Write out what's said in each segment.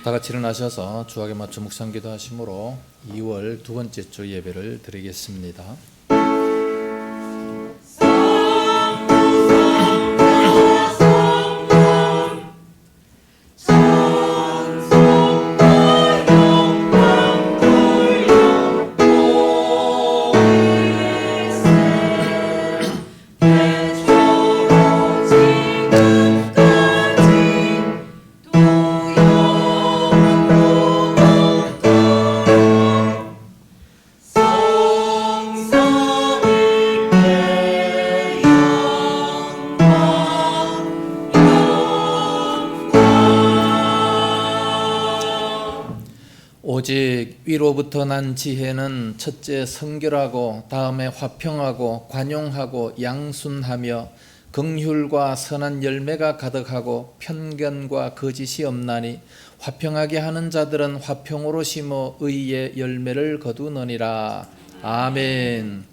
다 같이 일어나셔서 주악에 맞춰 묵상기도 하심으로 2월 두 번째 주 예배를 드리겠습니다. 오직 위로부터 난 지혜는 첫째 성결하고 다음에 화평하고 관용하고 양순하며 긍휼과 선한 열매가 가득하고 편견과 거짓이 없나니 화평하게 하는 자들은 화평으로 심어 의의 열매를 거두느니라. 아멘.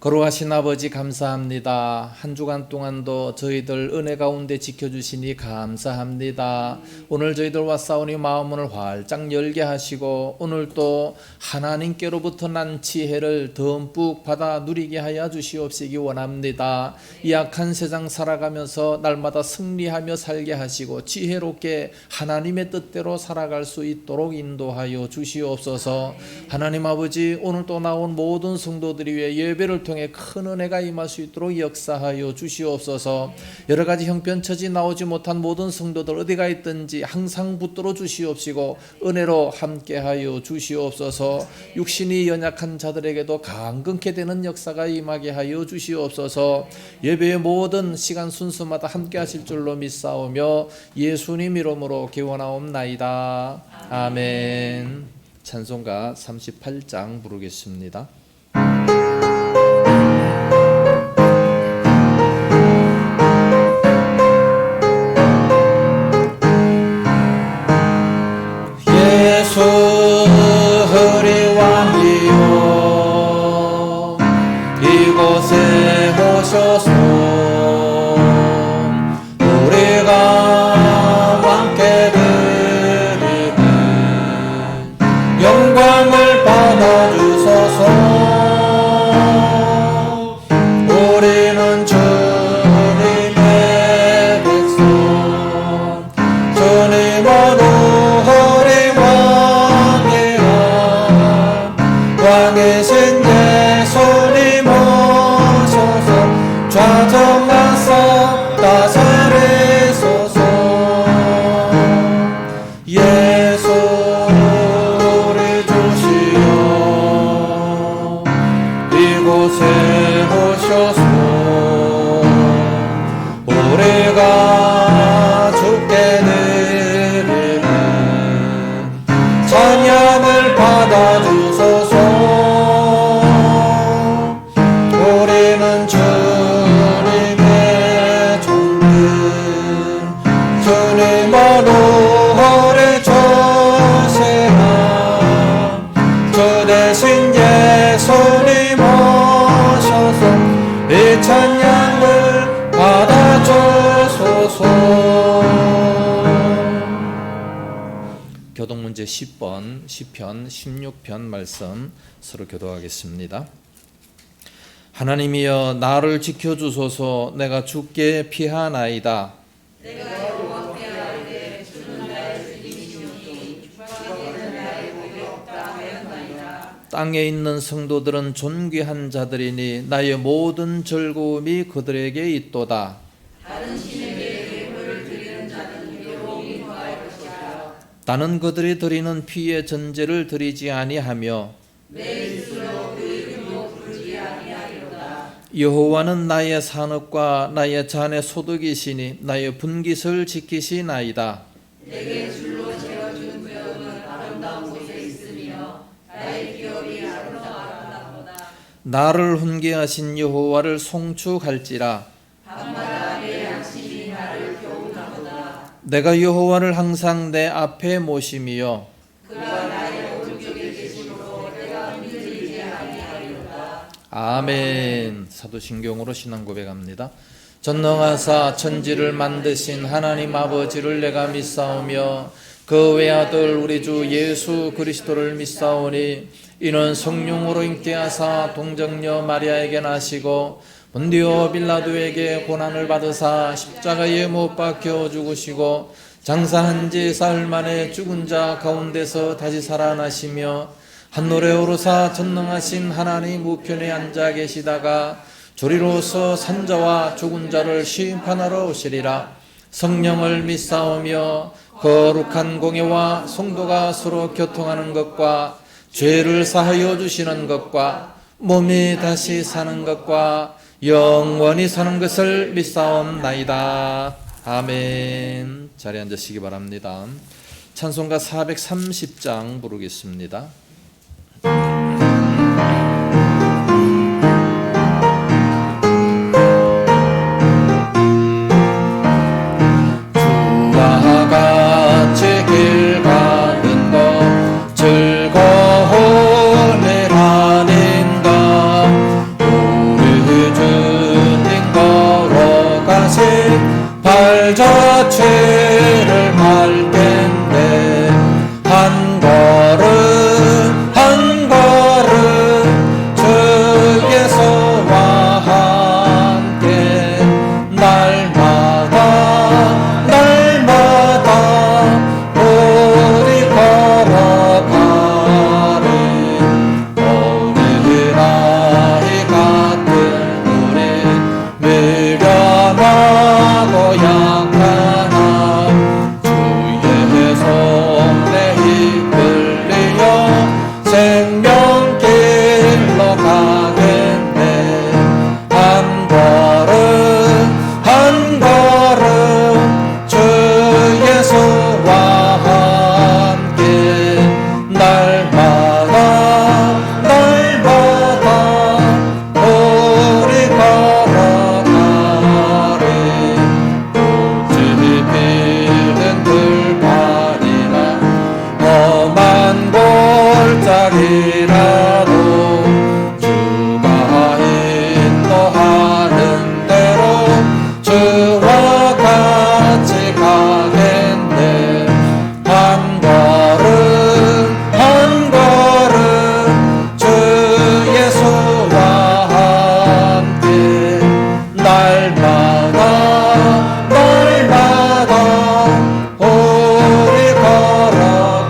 거룩하신 아버지 감사합니다. 한 주간 동안도 저희들 은혜 가운데 지켜주시니 감사합니다. 오늘 저희들과 싸우니 마음을 활짝 열게 하시고 오늘 또 하나님께로부터 난 지혜를 듬뿍 받아 누리게 하여 주시옵시기 원합니다. 이 악한 세상 살아가면서 날마다 승리하며 살게 하시고 지혜롭게 하나님의 뜻대로 살아갈 수 있도록 인도하여 주시옵소서. 하나님 아버지, 오늘 또 나온 모든 성도들이 위해 예배를 통해 큰 은혜가 임할 수 있도록 역사하여 주시옵소서. 여러 가지 형편처지 나오지 못한 모든 성도들 어디가 있든지 항상 붙들어 주시옵시고 은혜로 함께하여 주시옵소서. 육신이 연약한 자들에게도 강건케 되는 역사가 임하게 하여 주시옵소서. 예배의 모든 시간 순서마다 함께하실 줄로 믿사오며 예수님 이름으로 기원하옵나이다. 아멘. 찬송가 38장 부르겠습니다. 예수 우리 왕이여 이곳에 오셔서 우리가 왕께 드리는 영광을 받아주소서. 우리는 주님의 백성 주님으로 왕이신 예수님 오셔서 좌정하사 다스리소서. 예수 우리 주시여 이곳에 오셔서 우리가 주께 드리는 찬양을 받아주소서. 우리는 주님의 종들 주님으로 우리 조세하 주 대신 예수님 오셔서 이 찬양을 받아주소서. 교독문제 10번 시편 16편 말씀 서로 교독하겠습니다. 하나님이여 나를 지켜주소서. 내가 주께 피하나이다. 내가 여호와께 아뢰되 주는 나의 주님이시오니 주께는 나의 복이 없다 하였나이다. 땅에 있는 성도들은 존귀한 자들이니 나의 모든 즐거움이 그들에게 있도다. 다른 신에게 예물을 드리는 자는 괴로움이 더할 것이라. 나는 그들이 드리는 피의 전제를 드리지 아니하며 내 입술로 그 이름도 부르지 아니하리로다. 여호와는 나의 산업과 나의 잔의 소득이시니 나의 분깃을 지키시나이다. 내게 줄로 재어준 구역은 아름다운 곳에 있으며 나의 기업이 아름다웠다. 나를 훈계하신 여호와를 송축할지라. 밤마다 내 양심이 나를 교훈하도다. 내가 여호와를 항상 내 앞에 모심이요 그가 나의 오른쪽에 계심으로 내가 흔들리지 아니하리로다. 아멘. 사도신경으로 신앙 고백합니다. 전능하사 천지를 만드신 하나님 아버지를 내가 믿사오며 그 외아들 우리 주 예수 그리스도를 믿사오니 이는 성령으로 잉태하사 동정녀 마리아에게 나시고 본디오 빌라도에게 고난을 받으사 십자가에 못 박혀 죽으시고 장사한 지 사흘 만에 죽은 자 가운데서 다시 살아나시며 한노래 오르사 전능하신 하나님 우편에 앉아 계시다가 조리로서 산자와 죽은 자를 심판하러 오시리라. 성령을 믿사오며 거룩한 공예와 성도가 서로 교통하는 것과 죄를 사하여 주시는 것과 몸이 다시 사는 것과 영원히 사는 것을 믿사옵나이다. 아멘. 자리에 앉으시기 바랍니다. 찬송가 430장 부르겠습니다. 주와 같이 길 가는 것 즐거운 일 아닌가. 우리 주님 걸어가신 발자취를 갈 텐데 한 걸음 한 걸음 주 예수와 함께 날마다 우리 걸어가리. 어린아이 같은 우리 미련하고 약한 주의 손에 이끌리어 생명길로 가겠네. 한 걸음 한 걸음 주 예수와 함께 날마다 우리 걸어가리. 꽃이 피는 들판이나 험한 골짜기라도 주가 인도하는 대로 주와 같이 가겠네. 한 걸음 한 걸음 주 예수와 함께 날마다 우리 걸어가리.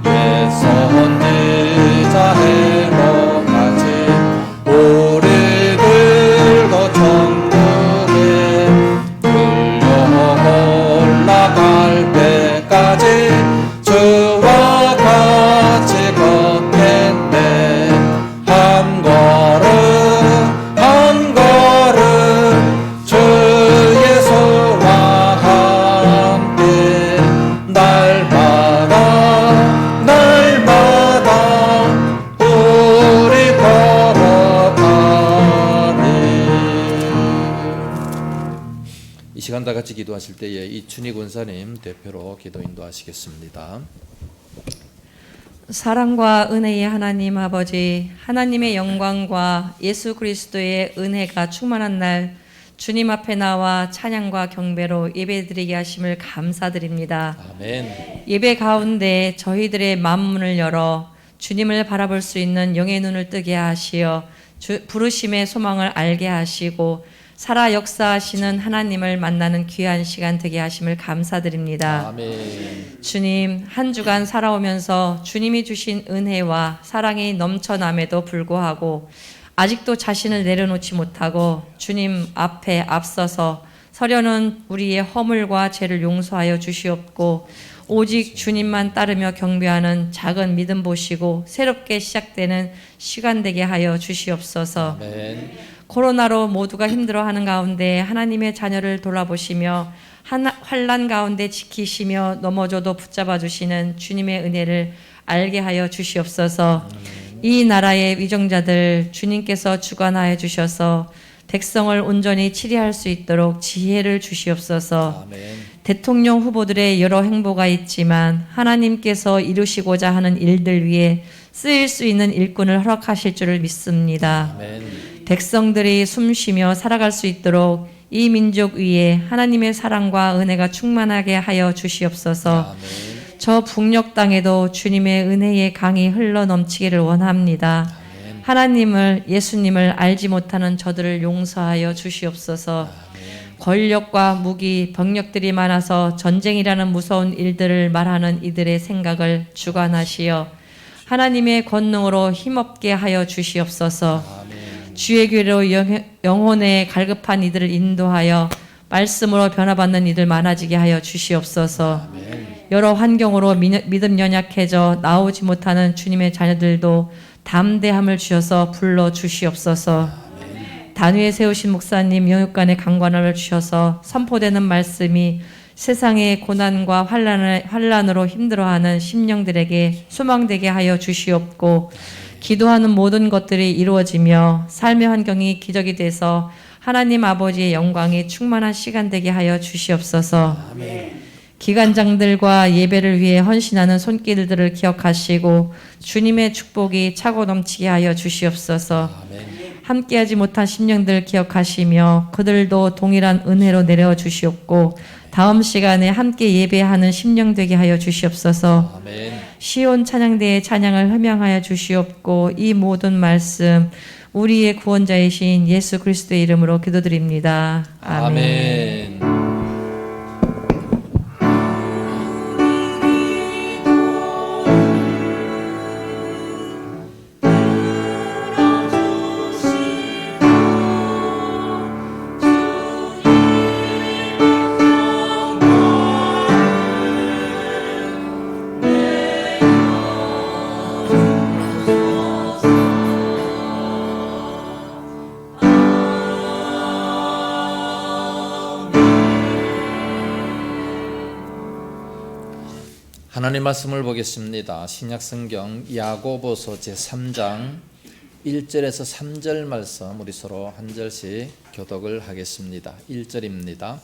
옛 선지자 해노같이 우리 들고 천국에 끌려 올라갈 때까지 주와 같이 걷겠네. 한 걸음 한 걸음 주 예수와 함께 날마다 우리 걸어가니. 이 시간 다 같이 기도하실 때에 이춘희 권사님 대표로 기도 인도하시겠습니다. 사랑과 은혜의 하나님 아버지, 하나님의 영광과 예수 그리스도의 은혜가 충만한 날 주님 앞에 나와 찬양과 경배로 예배드리게 하심을 감사드립니다. 아멘. 예배 가운데 저희들의 마음문을 열어 주님을 바라볼 수 있는 영의 눈을 뜨게 하시어 부르심의 소망을 알게 하시고 살아 역사하시는 하나님을 만나는 귀한 시간 되게 하심을 감사드립니다. 아멘. 주님, 한 주간 살아오면서 주님이 주신 은혜와 사랑이 넘쳐남에도 불구하고 아직도 자신을 내려놓지 못하고 주님 앞에 앞서서 서려는 우리의 허물과 죄를 용서하여 주시옵고 오직 주님만 따르며 경배하는 작은 믿음 보시고 새롭게 시작되는 시간 되게 하여 주시옵소서. 아멘. 코로나로 모두가 힘들어하는 가운데 하나님의 자녀를 돌아보시며 환난 가운데 지키시며 넘어져도 붙잡아 주시는 주님의 은혜를 알게 하여 주시옵소서. 이 나라의 위정자들 주님께서 주관하여 주셔서 백성을 온전히 치리할 수 있도록 지혜를 주시옵소서. 아멘. 대통령 후보들의 여러 행보가 있지만 하나님께서 이루시고자 하는 일들 위에 쓰일 수 있는 일꾼을 허락하실 줄을 믿습니다. 아멘. 백성들이 숨쉬며 살아갈 수 있도록 이 민족 위에 하나님의 사랑과 은혜가 충만하게 하여 주시옵소서. 아멘. 저 북녘 땅에도 주님의 은혜의 강이 흘러 넘치기를 원합니다. 아멘. 하나님을, 예수님을 알지 못하는 저들을 용서하여 주시옵소서. 권력과 무기, 병력들이 많아서 전쟁이라는 무서운 일들을 말하는 이들의 생각을 주관하시어 하나님의 권능으로 힘없게 하여 주시옵소서. 아멘. 주의 귀로 영혼에 갈급한 이들을 인도하여 말씀으로 변화받는 이들 많아지게 하여 주시옵소서. 아멘. 여러 환경으로 믿음 연약해져 나오지 못하는 주님의 자녀들도 담대함을 주셔서 불러 주시옵소서. 단위에 세우신 목사님 영육간의 강관을 주셔서 선포되는 말씀이 세상의 고난과 환란으로 힘들어하는 심령들에게 소망되게 하여 주시옵고, 기도하는 모든 것들이 이루어지며 삶의 환경이 기적이 돼서 하나님 아버지의 영광이 충만한 시간 되게 하여 주시옵소서. 기관장들과 예배를 위해 헌신하는 손길들을 기억하시고 주님의 축복이 차고 넘치게 하여 주시옵소서. 함께하지 못한 심령들 기억하시며 그들도 동일한 은혜로 내려 주시옵고 다음 시간에 함께 예배하는 심령 되게 하여 주시옵소서. 아멘. 시온 찬양대의 찬양을 흠양하여 주시옵고 이 모든 말씀 우리의 구원자이신 예수 그리스도의 이름으로 기도드립니다. 아멘. 아멘. 하나님 말씀을 보겠습니다. 신약성경 야고보서 제3장 1절에서 3절 말씀 우리 서로 한 절씩 교독을 하겠습니다. 1절입니다.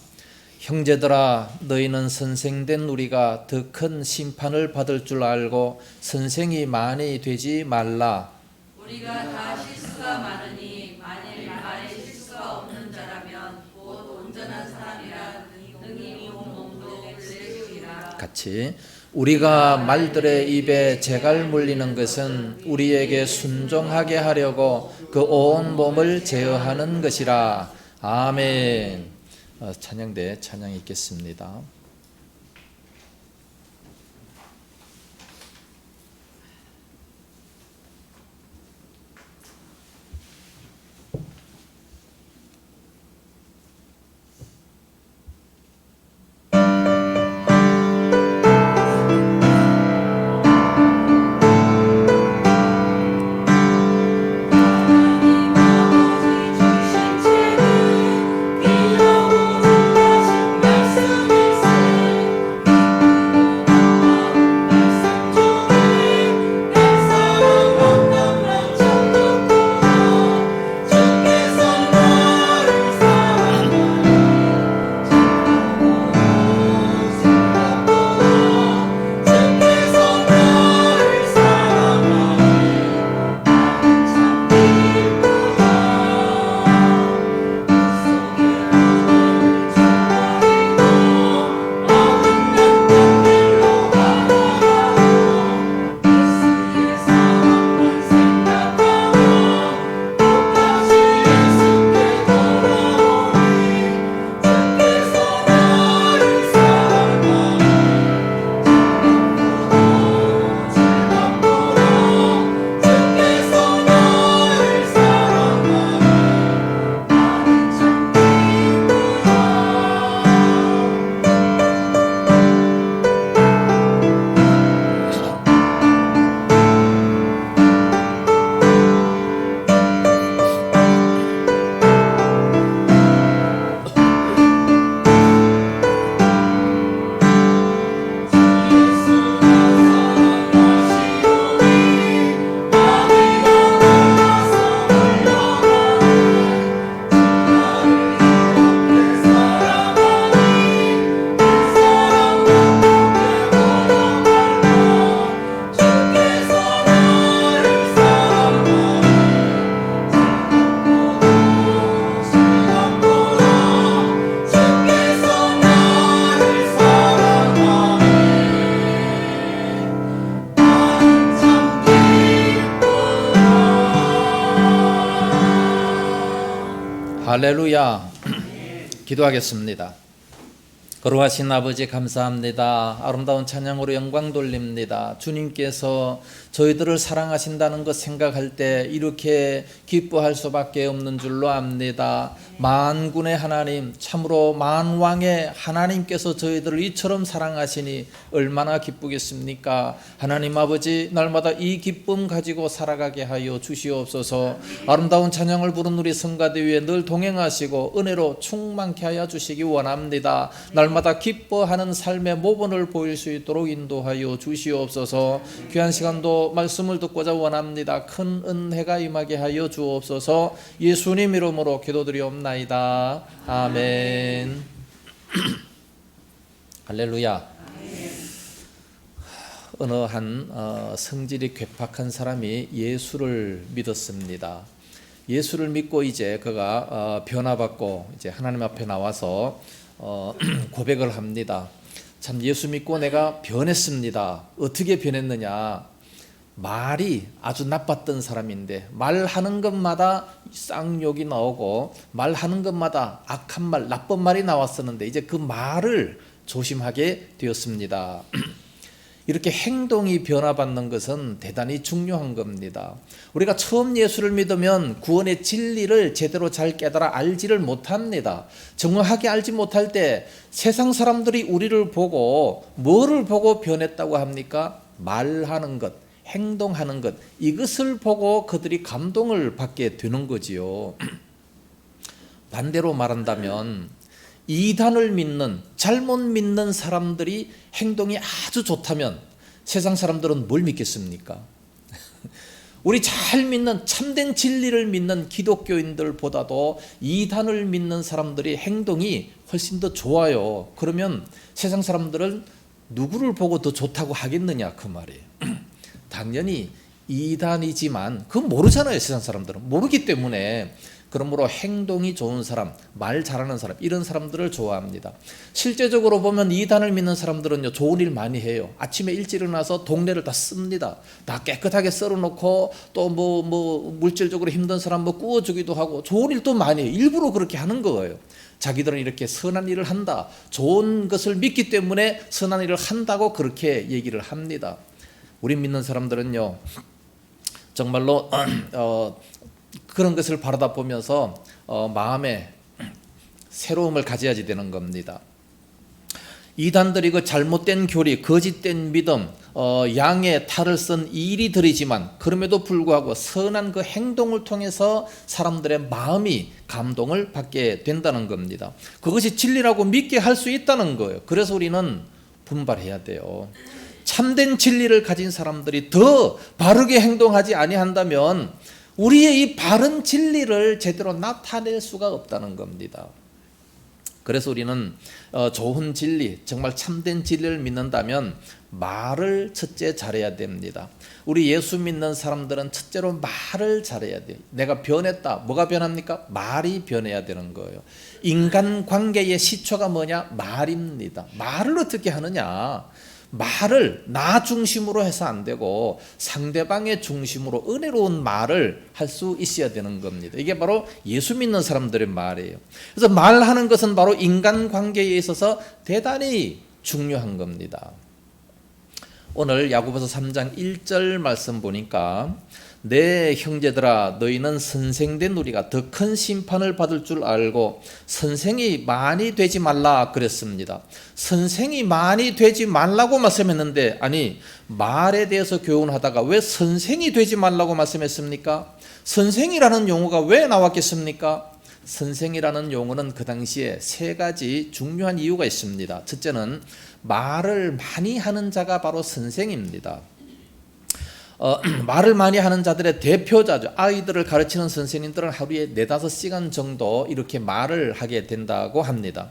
형제들아 너희는 선생된 우리가 더 큰 심판을 받을 줄 알고 선생이 많이 되지 말라. 우리가 다 실수가 많으니 만일 말에 실수가 없는 자라면 곧 온전한 사람이라 능히 온 몸도 불리우리라. 같이 우리가 말들의 입에 재갈 물리는 것은 우리에게 순종하게 하려고 그 온 몸을 제어하는 것이라. 아멘. 찬양대 찬양 있겠습니다. 주신 죄는 빌어오는 것은 말씀일세. 할렐루야. 기도하겠습니다. 거룩하신 아버지 감사합니다. 아름다운 찬양으로 영광 돌립니다. 주님께서 저희들을 사랑하신다는 것 생각할 때 이렇게 기뻐할 수밖에 없는 줄로 압니다. 만군의 하나님, 참으로 만왕의 하나님께서 저희들을 이처럼 사랑하시니 얼마나 기쁘겠습니까? 하나님 아버지, 날마다 이 기쁨 가지고 살아가게 하여 주시옵소서. 아름다운 찬양을 부른 우리 성가대 위에 늘 동행하시고 은혜로 충만케 하여 주시기 원합니다. 날마다 기뻐하는 삶의 모본을 보일 수 있도록 인도하여 주시옵소서. 귀한 시간도 말씀을 듣고자 원합니다. 큰 은혜가 임하게 하여 주옵소서. 예수님 이름으로 기도드리옵나이다. 아멘. 할렐루야. 어느 한 성질이 괴팍한 사람이 예수를 믿었습니다. 예수를 믿고 이제 그가 변화받고 이제 하나님 앞에 나와서 고백을 합니다. 참 예수 믿고 내가 변했습니다. 어떻게 변했느냐? 말이 아주 나빴던 사람인데 말하는 것마다 쌍욕이 나오고 말하는 것마다 악한 말, 나쁜 말이 나왔었는데 이제 그 말을 조심하게 되었습니다. 이렇게 행동이 변화받는 것은 대단히 중요한 겁니다. 우리가 처음 예수를 믿으면 구원의 진리를 제대로 잘 깨달아 알지를 못합니다. 정확하게 알지 못할 때 세상 사람들이 우리를 보고 뭐를 보고 변했다고 합니까? 말하는 것, 행동하는 것, 이것을 보고 그들이 감동을 받게 되는 거지요. 반대로 말한다면 이단을 믿는, 잘못 믿는 사람들이 행동이 아주 좋다면 세상 사람들은 뭘 믿겠습니까? 우리 잘 믿는, 참된 진리를 믿는 기독교인들보다도 이단을 믿는 사람들이 행동이 훨씬 더 좋아요. 그러면 세상 사람들은 누구를 보고 더 좋다고 하겠느냐 그 말이에요. 당연히 이단이지만 그건 모르잖아요. 세상 사람들은 모르기 때문에. 그러므로 행동이 좋은 사람, 말 잘하는 사람, 이런 사람들을 좋아합니다. 실제적으로 보면 이단을 믿는 사람들은요, 좋은 일 많이 해요. 아침에 일찍 일어나서 동네를 다 씁니다. 다 깨끗하게 썰어놓고 또 물질적으로 힘든 사람 구워주기도 하고 좋은 일도 많이 해요. 일부러 그렇게 하는 거예요. 자기들은 이렇게 선한 일을 한다, 좋은 것을 믿기 때문에 선한 일을 한다고 그렇게 얘기를 합니다. 우리 믿는 사람들은요, 정말로 그런 것을 바라다 보면서 마음에 새로움을 가져야지 되는 겁니다. 이단들이 그 잘못된 교리, 거짓된 믿음, 양의 탈을 쓴 일이들이지만 그럼에도 불구하고 선한 그 행동을 통해서 사람들의 마음이 감동을 받게 된다는 겁니다. 그것이 진리라고 믿게 할 수 있다는 거예요. 그래서 우리는 분발해야 돼요. 참된 진리를 가진 사람들이 더 바르게 행동하지 아니한다면 우리의 이 바른 진리를 제대로 나타낼 수가 없다는 겁니다. 그래서 우리는 좋은 진리, 정말 참된 진리를 믿는다면 말을 첫째 잘해야 됩니다. 우리 예수 믿는 사람들은 첫째로 말을 잘해야 돼요. 내가 변했다. 뭐가 변합니까? 말이 변해야 되는 거예요. 인간관계의 시초가 뭐냐? 말입니다. 말을 어떻게 하느냐? 말을 나 중심으로 해서 안 되고 상대방의 중심으로 은혜로운 말을 할 수 있어야 되는 겁니다. 이게 바로 예수 믿는 사람들의 말이에요. 그래서 말하는 것은 바로 인간관계에 있어서 대단히 중요한 겁니다. 오늘 야고보서 3장 1절 말씀 보니까 내 형제들아 너희는 선생된 우리가 더 큰 심판을 받을 줄 알고 선생이 많이 되지 말라 그랬습니다. 선생이 많이 되지 말라고 말씀했는데 아니 말에 대해서 교훈하다가 왜 선생이 되지 말라고 말씀했습니까? 선생이라는 용어가 왜 나왔겠습니까? 선생이라는 용어는 그 당시에 세 가지 중요한 이유가 있습니다. 첫째는 말을 많이 하는 자가 바로 선생입니다. 말을 많이 하는 자들의 대표자죠. 아이들을 가르치는 선생님들은 하루에 4-5시간 정도 이렇게 말을 하게 된다고 합니다.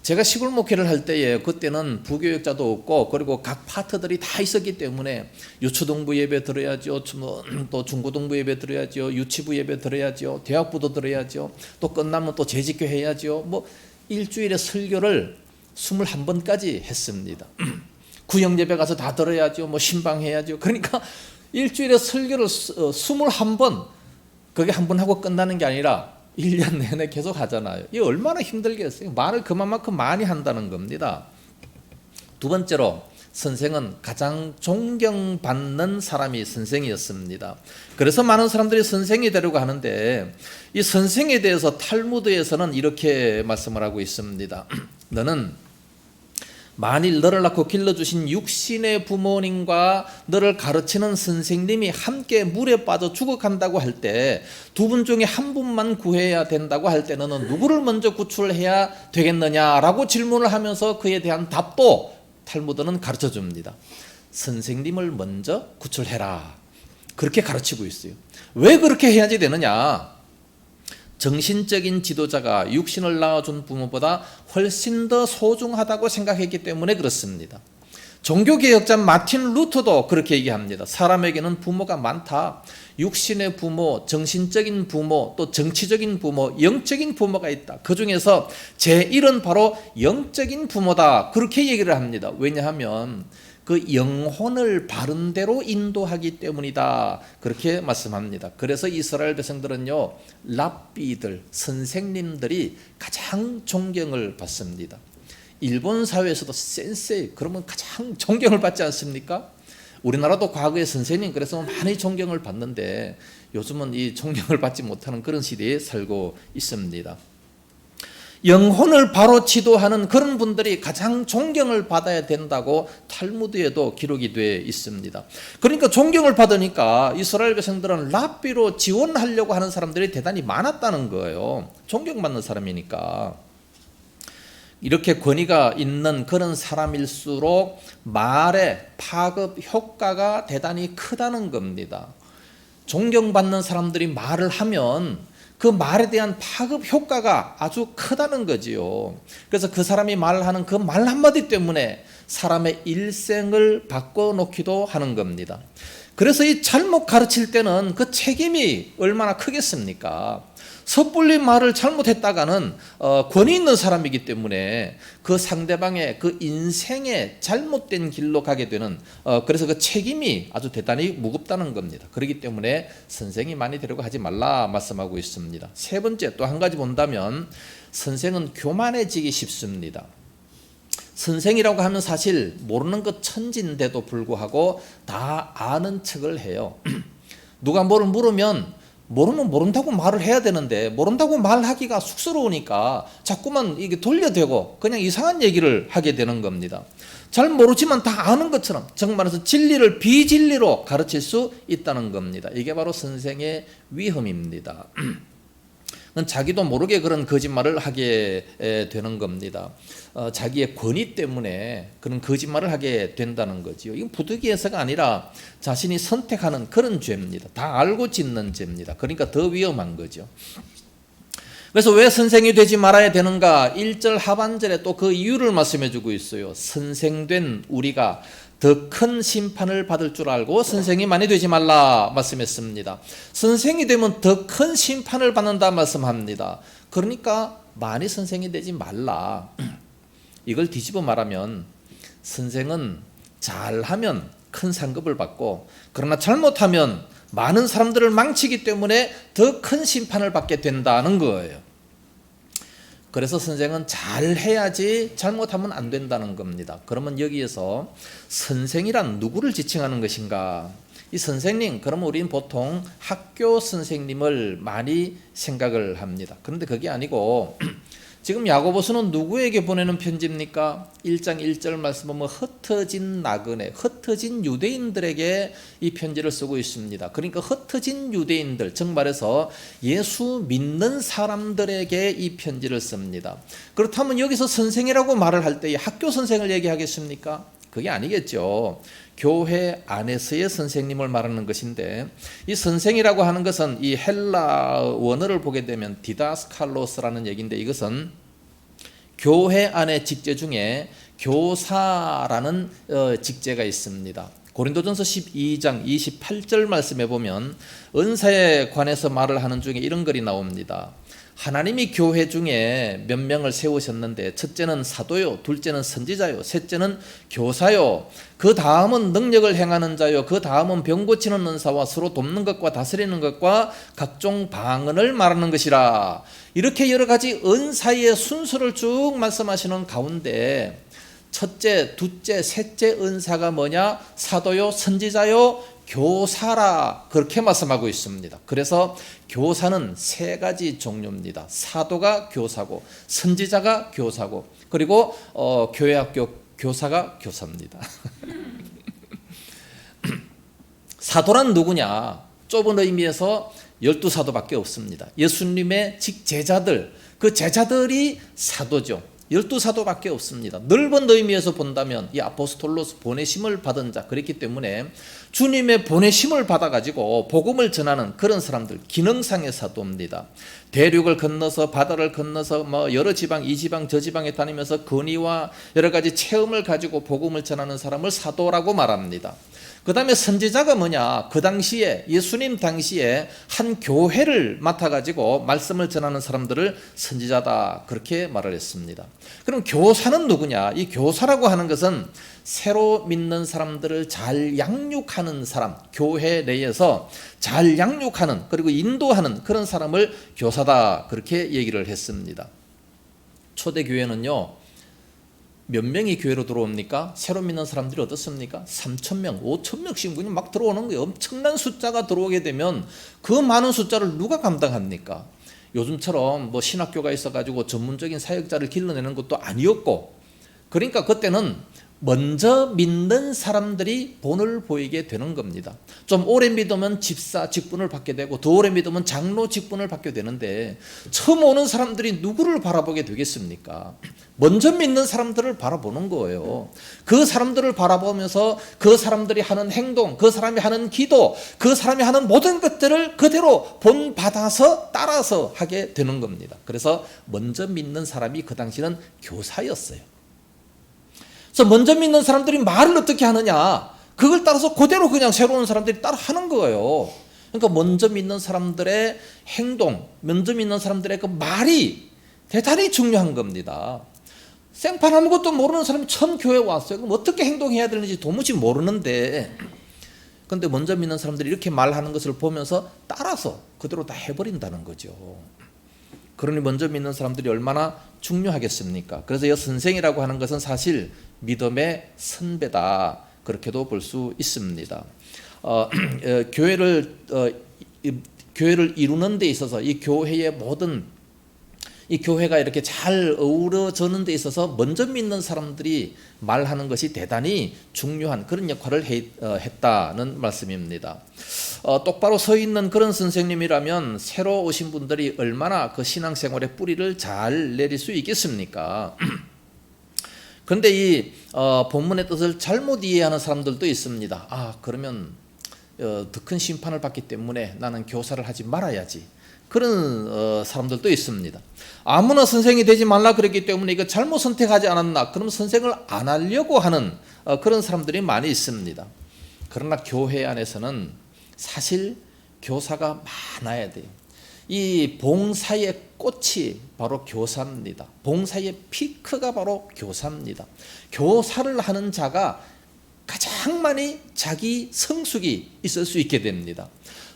제가 시골 목회를 할 때에 그때는 부교육자도 없고 그리고 각 파트들이 다 있었기 때문에 유초동부 예배 들어야죠, 또 중고동부 예배 들어야죠, 유치부 예배 들어야죠, 대학부도 들어야죠, 또 끝나면 또 재직교 해야죠. 일주일에 설교를 21번까지 했습니다. 구역 예배 가서 다 들어야죠, 신방해야죠. 그러니까 일주일에 설교를 21번, 그게 한 번 하고 끝나는 게 아니라 1년 내내 계속 하잖아요. 이게 얼마나 힘들겠어요. 말을 그만큼 많이 한다는 겁니다. 두 번째로 선생은 가장 존경받는 사람이 선생이었습니다. 그래서 많은 사람들이 선생이 되려고 하는데 이 선생에 대해서 탈무드에서는 이렇게 말씀을 하고 있습니다. 너는 만일 너를 낳고 길러주신 육신의 부모님과 너를 가르치는 선생님이 함께 물에 빠져 죽어간다고 할 때 두 분 중에 한 분만 구해야 된다고 할 때 너는 누구를 먼저 구출해야 되겠느냐라고 질문을 하면서 그에 대한 답도 탈무드는 가르쳐 줍니다. 선생님을 먼저 구출해라. 그렇게 가르치고 있어요. 왜 그렇게 해야지 되느냐? 정신적인 지도자가 육신을 낳아준 부모보다 훨씬 더 소중하다고 생각했기 때문에 그렇습니다. 종교개혁자 마틴 루터도 그렇게 얘기합니다. 사람에게는 부모가 많다. 육신의 부모, 정신적인 부모, 또 정치적인 부모, 영적인 부모가 있다. 그 중에서 제1은 바로 영적인 부모다. 그렇게 얘기를 합니다. 왜냐하면 그 영혼을 바른 대로 인도하기 때문이다. 그렇게 말씀합니다. 그래서 이스라엘 백성들은요, 랍비들, 선생님들이 가장 존경을 받습니다. 일본 사회에서도 센세이, 그러면 가장 존경을 받지 않습니까? 우리나라도 과거에 선생님 그래서 많이 존경을 받는데 요즘은 이 존경을 받지 못하는 그런 시대에 살고 있습니다. 영혼을 바로 지도하는 그런 분들이 가장 존경을 받아야 된다고 탈무드에도 기록이 되어 있습니다. 그러니까 존경을 받으니까 이스라엘 백성들은 랍비로 지원하려고 하는 사람들이 대단히 많았다는 거예요. 존경받는 사람이니까. 이렇게 권위가 있는 그런 사람일수록 말의 파급 효과가 대단히 크다는 겁니다. 존경받는 사람들이 말을 하면 그 말에 대한 파급 효과가 아주 크다는 거지요. 그래서 그 사람이 말하는 그 말 한마디 때문에 사람의 일생을 바꿔놓기도 하는 겁니다. 그래서 이 잘못 가르칠 때는 그 책임이 얼마나 크겠습니까? 섣불리 말을 잘못했다가는 권위 있는 사람이기 때문에 그 상대방의 그 인생의 잘못된 길로 가게 되는 그래서 그 책임이 아주 대단히 무겁다는 겁니다. 그렇기 때문에 선생이 많이 되려고 하지 말라 말씀하고 있습니다. 세 번째 또 한 가지 본다면 선생은 교만해지기 쉽습니다. 선생이라고 하면 사실 모르는 것 천지인데도 불구하고 다 아는 척을 해요. 누가 뭐를 물으면 모르면 모른다고 말을 해야 되는데 모른다고 말하기가 쑥스러우니까 자꾸만 이게 돌려대고 그냥 이상한 얘기를 하게 되는 겁니다. 잘 모르지만 다 아는 것처럼 정말로 진리를 비진리로 가르칠 수 있다는 겁니다. 이게 바로 선생의 위험입니다. 자기도 모르게 그런 거짓말을 하게 되는 겁니다. 자기의 권위 때문에 그런 거짓말을 하게 된다는 거지요. 이건 부득이해서가 아니라 자신이 선택하는 그런 죄입니다. 다 알고 짓는 죄입니다. 그러니까 더 위험한 거죠. 그래서 왜 선생이 되지 말아야 되는가? 1절 하반절에 또 그 이유를 말씀해 주고 있어요. 선생된 우리가 더 큰 심판을 받을 줄 알고 선생이 많이 되지 말라 말씀했습니다. 선생이 되면 더 큰 심판을 받는다 말씀합니다. 그러니까 많이 선생이 되지 말라. 이걸 뒤집어 말하면 선생은 잘하면 큰 상급을 받고 그러나 잘못하면 많은 사람들을 망치기 때문에 더 큰 심판을 받게 된다는 거예요. 그래서 선생은 잘해야지 잘못하면 안 된다는 겁니다. 그러면 여기에서 선생이란 누구를 지칭하는 것인가? 이 선생님, 그러면 우리는 보통 학교 선생님을 많이 생각을 합니다. 그런데 그게 아니고 지금 야고보서는 누구에게 보내는 편지입니까? 1장 1절 말씀 보면 흩어진 나그네, 흩어진 유대인들에게 이 편지를 쓰고 있습니다. 그러니까 흩어진 유대인들, 즉 말해서 예수 믿는 사람들에게 이 편지를 씁니다. 그렇다면 여기서 선생이라고 말을 할 때 학교 선생을 얘기하겠습니까? 그게 아니겠죠. 교회 안에서의 선생님을 말하는 것인데 이 선생이라고 하는 것은 이 헬라 원어를 보게 되면 디다스칼로스라는 얘기인데 이것은 교회 안의 직제 중에 교사라는 직제가 있습니다. 고린도전서 12장 28절 말씀에 보면 은사에 관해서 말을 하는 중에 이런 글이 나옵니다. 하나님이 교회 중에 몇 명을 세우셨는데 첫째는 사도요, 둘째는 선지자요, 셋째는 교사요, 그 다음은 능력을 행하는 자요, 그 다음은 병 고치는 은사와 서로 돕는 것과 다스리는 것과 각종 방언을 말하는 것이라. 이렇게 여러 가지 은사의 순서를 쭉 말씀하시는 가운데 첫째, 둘째, 셋째 은사가 뭐냐? 사도요, 선지자요, 교사라, 그렇게 말씀하고 있습니다. 그래서 교사는 세 가지 종류입니다. 사도가 교사고, 선지자가 교사고, 그리고 교회학교 교사가 교사입니다. 사도란 누구냐? 좁은 의미에서 12사도밖에 없습니다. 예수님의 직제자들, 그 제자들이 사도죠. 12사도밖에 없습니다. 넓은 의미에서 본다면 이 아포스톨로스, 보내심을 받은 자, 그렇기 때문에 주님의 보내심을 받아가지고 복음을 전하는 그런 사람들, 기능상의 사도입니다. 대륙을 건너서, 바다를 건너서 여러 지방, 이 지방 저 지방에 다니면서 건의와 여러 가지 체험을 가지고 복음을 전하는 사람을 사도라고 말합니다. 그 다음에 선지자가 뭐냐? 그 당시에, 예수님 당시에 한 교회를 맡아가지고 말씀을 전하는 사람들을 선지자다, 그렇게 말을 했습니다. 그럼 교사는 누구냐? 이 교사라고 하는 것은 새로 믿는 사람들을 잘 양육하는 사람, 교회 내에서 잘 양육하는, 그리고 인도하는 그런 사람을 교사다, 그렇게 얘기를 했습니다. 초대교회는요, 몇 명이 교회로 들어옵니까? 새로 믿는 사람들이 어떻습니까? 3,000명, 5,000명씩 그냥 막 들어오는 거예요. 엄청난 숫자가 들어오게 되면 그 많은 숫자를 누가 감당합니까? 요즘처럼 신학교가 있어가지고 전문적인 사역자를 길러내는 것도 아니었고, 그러니까 그때는 먼저 믿는 사람들이 본을 보이게 되는 겁니다. 좀 오래 믿으면 집사 직분을 받게 되고, 더 오래 믿으면 장로 직분을 받게 되는데, 처음 오는 사람들이 누구를 바라보게 되겠습니까? 먼저 믿는 사람들을 바라보는 거예요. 그 사람들을 바라보면서 그 사람들이 하는 행동, 그 사람이 하는 기도, 그 사람이 하는 모든 것들을 그대로 본받아서 따라서 하게 되는 겁니다. 그래서 먼저 믿는 사람이 그 당시는 교사였어요. 그래서 먼저 믿는 사람들이 말을 어떻게 하느냐, 그걸 따라서 그대로 그냥 새로운 사람들이 따라 하는 거예요. 그러니까 먼저 믿는 사람들의 행동, 먼저 믿는 사람들의 그 말이 대단히 중요한 겁니다. 생판 아무것도 모르는 사람이 처음 교회에 왔어요. 그럼 어떻게 행동해야 되는지 도무지 모르는데, 그런데 먼저 믿는 사람들이 이렇게 말하는 것을 보면서 따라서 그대로 다 해버린다는 거죠. 그러니 먼저 믿는 사람들이 얼마나 중요하겠습니까? 그래서 이 선생이라고 하는 것은 사실 믿음의 선배다, 그렇게도 볼 수 있습니다. 교회를 이루는 데 있어서 이 교회의 모든, 이 교회가 이렇게 잘 어우러지는 데 있어서 먼저 믿는 사람들이 말하는 것이 대단히 중요한 그런 역할을 했다는 말씀입니다. 똑바로 서 있는 그런 선생님이라면 새로 오신 분들이 얼마나 그 신앙생활의 뿌리를 잘 내릴 수 있겠습니까? 그런데 이 본문의 뜻을 잘못 이해하는 사람들도 있습니다. 그러면 더 큰 심판을 받기 때문에 나는 교사를 하지 말아야지, 그런 사람들도 있습니다. 아무나 선생이 되지 말라 그랬기 때문에 이거 잘못 선택하지 않았나, 그럼 선생을 안 하려고 하는 그런 사람들이 많이 있습니다. 그러나 교회 안에서는 사실 교사가 많아야 돼요. 이 봉사의 꽃이 바로 교사입니다. 봉사의 피크가 바로 교사입니다. 교사를 하는 자가 가장 많이 자기 성숙이 있을 수 있게 됩니다.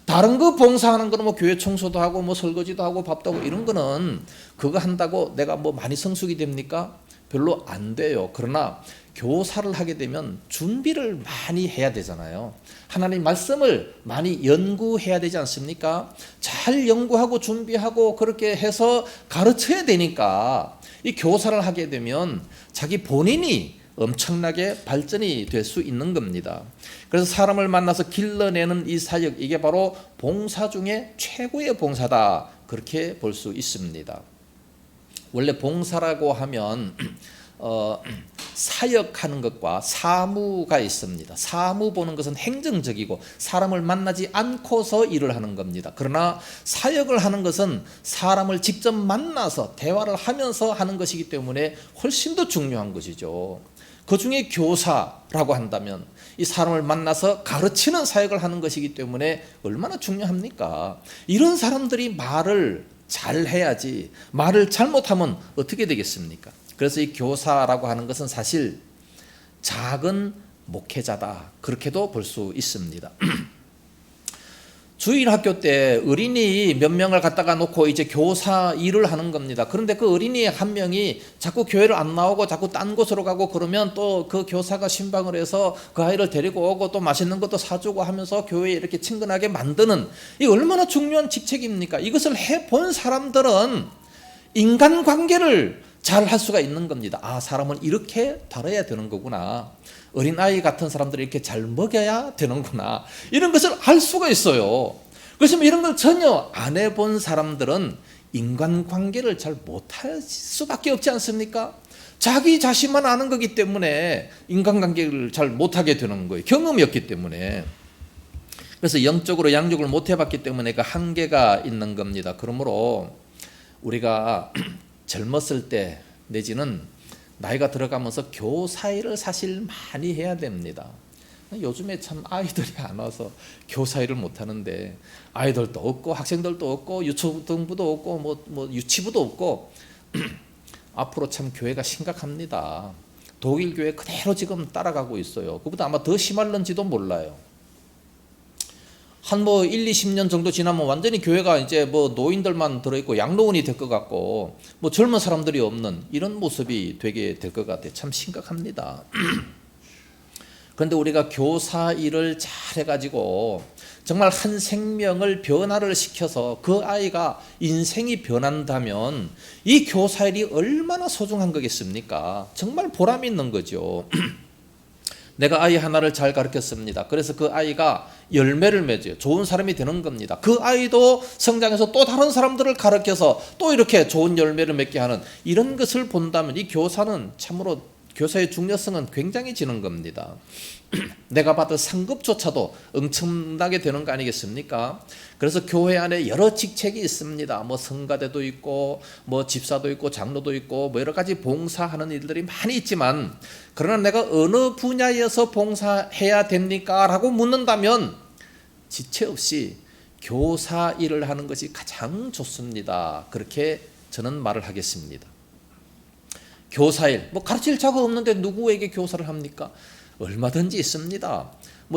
다른 거 봉사하는 거는 교회 청소도 하고 설거지도 하고 밥도 하고 이런 거는 그거 한다고 내가 많이 성숙이 됩니까? 별로 안 돼요. 그러나 교사를 하게 되면 준비를 많이 해야 되잖아요. 하나님 말씀을 많이 연구해야 되지 않습니까? 잘 연구하고 준비하고 그렇게 해서 가르쳐야 되니까 이 교사를 하게 되면 자기 본인이 엄청나게 발전이 될 수 있는 겁니다. 그래서 사람을 만나서 길러내는 이 사역, 이게 바로 봉사 중에 최고의 봉사다, 그렇게 볼 수 있습니다. 원래 봉사라고 하면 사역하는 것과 사무가 있습니다. 사무 보는 것은 행정적이고 사람을 만나지 않고서 일을 하는 겁니다. 그러나 사역을 하는 것은 사람을 직접 만나서 대화를 하면서 하는 것이기 때문에 훨씬 더 중요한 것이죠. 그 중에 교사라고 한다면 이 사람을 만나서 가르치는 사역을 하는 것이기 때문에 얼마나 중요합니까? 이런 사람들이 말을 잘 해야지 말을 잘못하면 어떻게 되겠습니까? 그래서 이 교사라고 하는 것은 사실 작은 목회자다, 그렇게도 볼 수 있습니다. 주일학교 때 어린이 몇 명을 갖다가 놓고 이제 교사 일을 하는 겁니다. 그런데 그 어린이 한 명이 자꾸 교회를 안 나오고 자꾸 딴 곳으로 가고 그러면 또 그 교사가 신방을 해서 그 아이를 데리고 오고 또 맛있는 것도 사주고 하면서 교회에 이렇게 친근하게 만드는, 이 얼마나 중요한 직책입니까? 이것을 해본 사람들은 인간관계를 잘 할 수가 있는 겁니다. 아, 사람은 이렇게 다뤄야 되는 거구나. 어린아이 같은 사람들을 이렇게 잘 먹여야 되는구나. 이런 것을 알 수가 있어요. 그렇지만 이런 걸 전혀 안 해본 사람들은 인간관계를 잘 못할 수밖에 없지 않습니까? 자기 자신만 아는 거기 때문에 인간관계를 잘 못하게 되는 거예요. 경험이 없기 때문에. 그래서 영적으로 양육을 못 해봤기 때문에 그 한계가 있는 겁니다. 그러므로 우리가 젊었을 때 내지는 나이가 들어가면서 교사 일을 사실 많이 해야 됩니다. 요즘에 참 아이들이 안 와서 교사 일을 못 하는데, 아이들도 없고 학생들도 없고 유초등부도 없고 뭐 유치부도 없고 앞으로 참 교회가 심각합니다. 독일 교회 그대로 지금 따라가고 있어요. 그보다 아마 더 심할런지도 몰라요. 한 1, 20년 정도 지나면 완전히 교회가 이제 노인들만 들어있고 양로원이 될 것 같고 젊은 사람들이 없는 이런 모습이 되게 될 것 같아요. 참 심각합니다. 그런데 우리가 교사 일을 잘 해가지고 정말 한 생명을 변화를 시켜서 그 아이가 인생이 변한다면 이 교사 일이 얼마나 소중한 거겠습니까? 정말 보람 있는 거죠. 내가 아이 하나를 잘 가르쳤습니다. 그래서 그 아이가 열매를 맺어요. 좋은 사람이 되는 겁니다. 그 아이도 성장해서 또 다른 사람들을 가르쳐서 또 이렇게 좋은 열매를 맺게 하는 이런 것을 본다면 이 교사는 참으로 교사의 중요성은 굉장히 지는 겁니다. 내가 받을 상급조차도 엄청나게 되는 거 아니겠습니까? 그래서 교회 안에 여러 직책이 있습니다. 성가대도 있고 집사도 있고 장로도 있고 여러 가지 봉사하는 일들이 많이 있지만, 그러나 내가 어느 분야에서 봉사해야 됩니까? 라고 묻는다면 지체 없이 교사 일을 하는 것이 가장 좋습니다. 그렇게 저는 말을 하겠습니다. 교사일, 가르칠 자가 없는데 누구에게 교사를 합니까? 얼마든지 있습니다.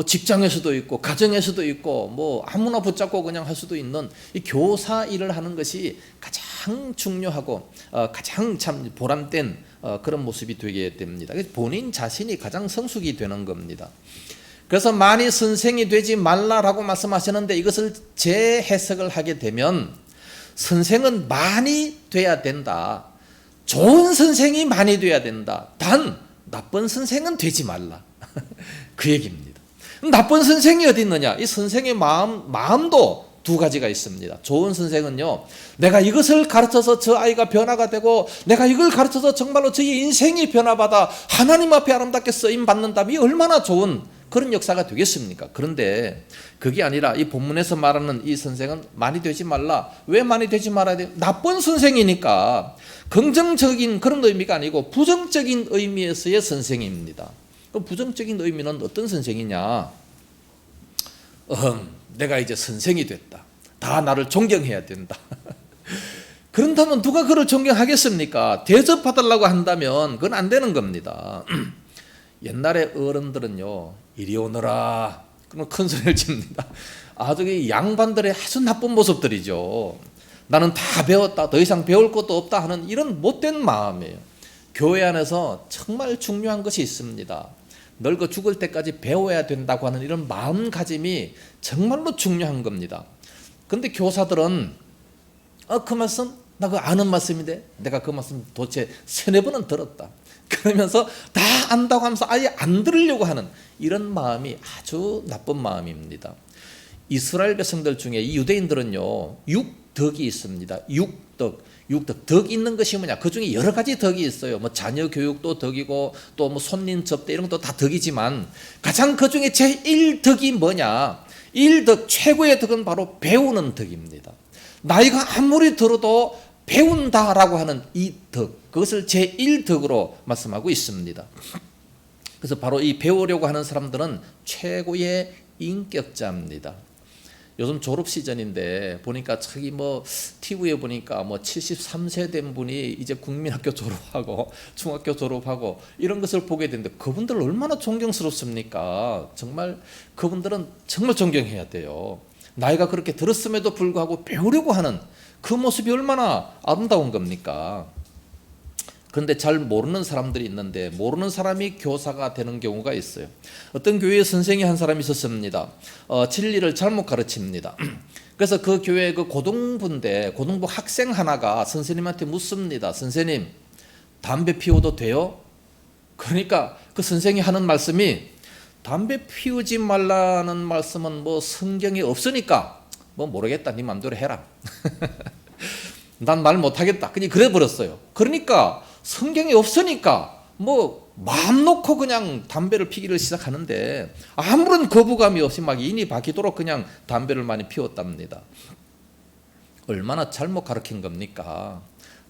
직장에서도 있고 가정에서도 있고 아무나 붙잡고 그냥 할 수도 있는 이 교사 일을 하는 것이 가장 중요하고 가장 참 보람된 그런 모습이 되게 됩니다. 본인 자신이 가장 성숙이 되는 겁니다. 그래서 많이 선생이 되지 말라라고 말씀하시는데, 이것을 재해석을 하게 되면 선생은 많이 돼야 된다. 좋은 선생이 많이 돼야 된다. 단 나쁜 선생은 되지 말라. 그 얘기입니다. 나쁜 선생이 어디 있느냐? 이 선생의 마음도 두 가지가 있습니다. 좋은 선생은요, 내가 이것을 가르쳐서 저 아이가 변화가 되고 내가 이걸 가르쳐서 정말로 저의 인생이 변화받아 하나님 앞에 아름답게 쓰임받는다면 얼마나 좋은 그런 역사가 되겠습니까? 그런데 그게 아니라 이 본문에서 말하는 이 선생은 많이 되지 말라. 왜 많이 되지 말아야 돼요? 나쁜 선생이니까. 긍정적인 그런 의미가 아니고 부정적인 의미에서의 선생입니다. 그럼 부정적인 의미는 어떤 선생이냐? 내가 이제 선생이 됐다. 다 나를 존경해야 된다. 그런다면 누가 그를 존경하겠습니까? 대접받으려고 한다면 그건 안 되는 겁니다. 옛날에 어른들은요, 이리 오너라. 그럼 큰 소리를 칩니다. 아주 이 양반들의 아주 나쁜 모습들이죠. 나는 다 배웠다. 더 이상 배울 것도 없다 하는 이런 못된 마음이에요. 교회 안에서 정말 중요한 것이 있습니다. 늙어 죽을 때까지 배워야 된다고 하는 이런 마음가짐이 정말로 중요한 겁니다. 그런데 교사들은 그 말씀 나 그거 아는 말씀인데 내가 그 말씀 도대체 3-4번은 들었다. 그러면서 다 안다고 하면서 아예 안 들으려고 하는 이런 마음이 아주 나쁜 마음입니다. 이스라엘 백성들 중에 이 유대인들은요, 6덕이 있습니다. 6덕. 덕 있는 것이 뭐냐? 그 중에 여러 가지 덕이 있어요. 자녀 교육도 덕이고 또 손님 접대 이런 것도 다 덕이지만 가장 그 중에 제1덕이 뭐냐? 1덕 최고의 덕은 바로 배우는 덕입니다. 나이가 아무리 들어도 배운다라고 하는 이 덕, 그것을 제1덕으로 말씀하고 있습니다. 그래서 바로 이 배우려고 하는 사람들은 최고의 인격자입니다. 요즘 졸업 시즌인데 보니까 자기 뭐 TV에 보니까 뭐 73세 된 분이 이제 국민학교 졸업하고 중학교 졸업하고 이런 것을 보게 되는데 그분들 얼마나 존경스럽습니까? 정말 그분들은 정말 존경해야 돼요. 나이가 그렇게 들었음에도 불구하고 배우려고 하는 그 모습이 얼마나 아름다운 겁니까? 그런데 잘 모르는 사람들이 있는데 모르는 사람이 교사가 되는 경우가 있어요. 어떤 교회에 선생이 한 사람이 있었습니다. 진리를 잘못 가르칩니다. 그래서 그 교회 그 고등부인데 고등부 학생 하나가 선생님한테 묻습니다. 선생님, 담배 피워도 돼요? 그러니까 그 선생이 하는 말씀이 담배 피우지 말라는 말씀은 뭐 성경에 없으니까 뭐 모르겠다. 네 맘대로 해라. 난 말 못하겠다. 그냥 그래 버렸어요. 그러니까 성경이 없으니까 뭐 마음 놓고 그냥 담배를 피기를 시작하는데 아무런 거부감이 없이 막 인이 박히도록 그냥 담배를 많이 피웠답니다. 얼마나 잘못 가르친 겁니까?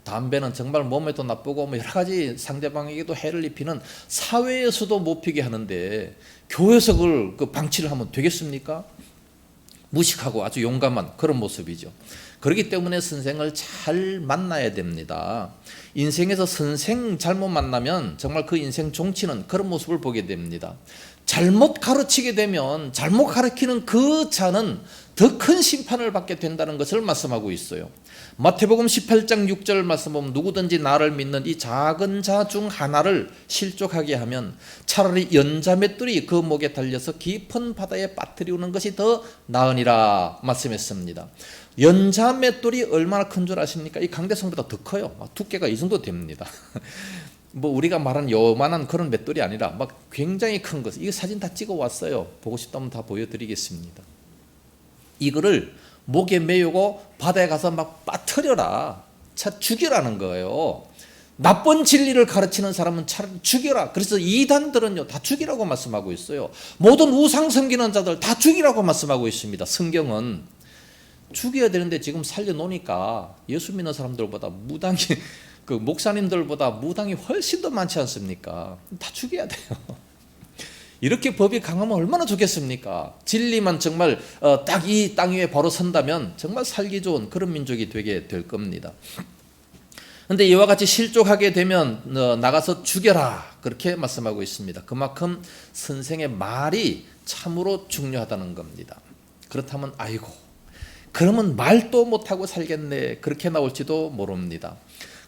담배는 정말 몸에도 나쁘고 뭐 여러 가지 상대방에게도 해를 입히는 사회에서도 못 피게 하는데 교회에서 그걸 방치를 하면 되겠습니까? 무식하고 아주 용감한 그런 모습이죠. 그렇기 때문에 선생을 잘 만나야 됩니다. 인생에서 선생 잘못 만나면 정말 그 인생 종치는 그런 모습을 보게 됩니다. 잘못 가르치게 되면 잘못 가르치는 그 자는 더 큰 심판을 받게 된다는 것을 말씀하고 있어요. 마태복음 18장 6절 말씀 보면 누구든지 나를 믿는 이 작은 자 중 하나를 실족하게 하면 차라리 연자맷돌이 그 목에 달려서 깊은 바다에 빠뜨리우는 것이 더 나으니라 말씀했습니다. 연자맷돌이 얼마나 큰 줄 아십니까? 이 강대성보다 더 커요. 두께가 이 정도 됩니다. 뭐 우리가 말하는 요만한 그런 맷돌이 아니라 막 굉장히 큰 것. 이거 사진 다 찍어 왔어요. 보고 싶다면 다 보여드리겠습니다. 이거를 목에 메우고 바다에 가서 막 빠뜨려라. 죽여라는 거예요. 나쁜 진리를 가르치는 사람은 차라리 죽여라. 그래서 이단들은요 다 죽이라고 말씀하고 있어요. 모든 우상 섬기는 자들 다 죽이라고 말씀하고 있습니다. 성경은 죽여야 되는데 지금 살려놓으니까 예수 믿는 사람들보다 무당이 그 목사님들보다 무당이 훨씬 더 많지 않습니까? 다 죽여야 돼요. 이렇게 법이 강하면 얼마나 좋겠습니까? 진리만 정말 딱 이 땅 위에 바로 선다면 정말 살기 좋은 그런 민족이 되게 될 겁니다. 그런데 이와 같이 실족하게 되면 나가서 죽여라 그렇게 말씀하고 있습니다. 그만큼 선생의 말이 참으로 중요하다는 겁니다. 그렇다면 아이고 그러면 말도 못하고 살겠네 그렇게 나올지도 모릅니다.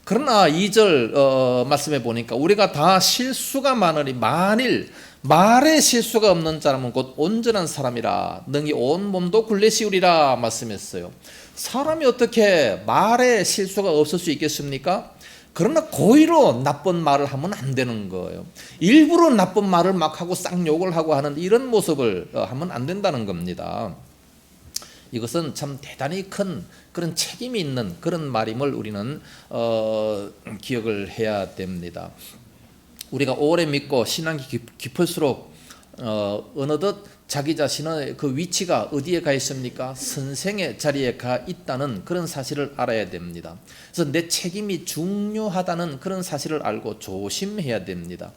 그러나 2절 말씀해 보니까 우리가 다 실수가 많으니 만일 말에 실수가 없는 자라면 곧 온전한 사람이라 능히 온 몸도 굴레시우리라 말씀했어요. 사람이 어떻게 말에 실수가 없을 수 있겠습니까? 그러나 고의로 나쁜 말을 하면 안 되는 거예요. 일부러 나쁜 말을 막 하고 쌍욕을 하고 하는 이런 모습을 하면 안 된다는 겁니다. 이것은 참 대단히 큰 그런 책임이 있는 그런 말임을 우리는 기억을 해야 됩니다. 우리가 오래 믿고 신앙이 깊을수록 어느덧 자기 자신의 그 위치가 어디에 가 있습니까? 선생의 자리에 가 있다는 그런 사실을 알아야 됩니다. 그래서 내 책임이 중요하다는 그런 사실을 알고 조심해야 됩니다.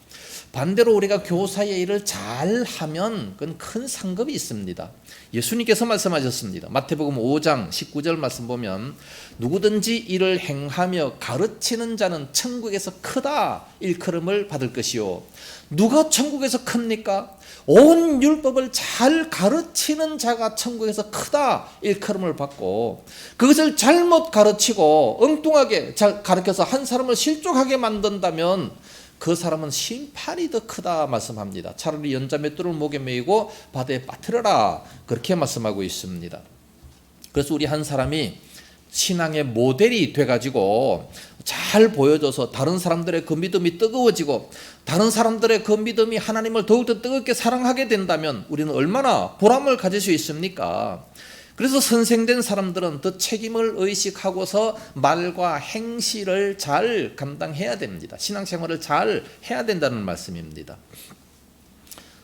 반대로 우리가 교사의 일을 잘하면 그건 큰 상급이 있습니다. 예수님께서 말씀하셨습니다. 마태복음 5장 19절 말씀 보면 누구든지 이를 행하며 가르치는 자는 천국에서 크다 일컬음을 받을 것이요. 누가 천국에서 큽니까? 온 율법을 잘 가르치는 자가 천국에서 크다 일컬음을 받고 그것을 잘못 가르치고 엉뚱하게 가르쳐서 한 사람을 실족하게 만든다면 그 사람은 심판이 더 크다 말씀합니다. 차라리 연자맷돌을 목에 메이고 바다에 빠뜨려라 그렇게 말씀하고 있습니다. 그래서 우리 한 사람이 신앙의 모델이 돼가지고 잘 보여줘서 다른 사람들의 그 믿음이 뜨거워지고 다른 사람들의 그 믿음이 하나님을 더욱더 뜨겁게 사랑하게 된다면 우리는 얼마나 보람을 가질 수 있습니까? 그래서 선생된 사람들은 더 책임을 의식하고서 말과 행실을 잘 감당해야 됩니다. 신앙생활을 잘 해야 된다는 말씀입니다.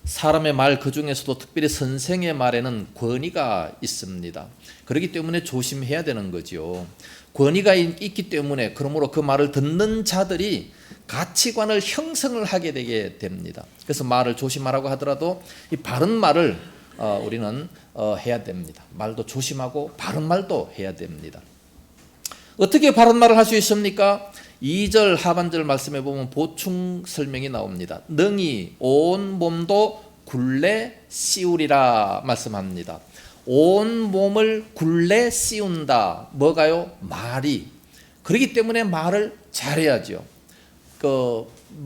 사람의 말 그 중에서도 특별히 선생의 말에는 권위가 있습니다. 그렇기 때문에 조심해야 되는 거죠. 권위가 있기 때문에 그러므로 그 말을 듣는 자들이 가치관을 형성을 하게 되게 됩니다. 그래서 말을 조심하라고 하더라도 이 바른 말을 우리는 해야 됩니다. 말도 조심하고 바른 말도 해야 됩니다. 어떻게 바른 말을 할 수 있습니까? 2절 하반절 말씀에 보면 보충 설명이 나옵니다. 능히 온 몸도 굴레 씌우리라 말씀합니다. 온 몸을 굴레 씌운다. 뭐가요? 말이. 그렇기 때문에 말을 잘해야죠.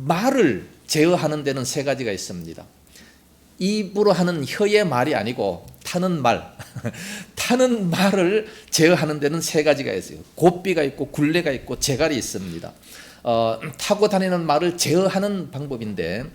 말을 제어하는 데는 세 가지가 있습니다. 입으로 하는 혀의 말이 아니고 타는 말. 타는 말을 제어하는 데는 세 가지가 있어요. 고삐가 있고 굴레가 있고 재갈이 있습니다. 타고 다니는 말을 제어하는 방법인데,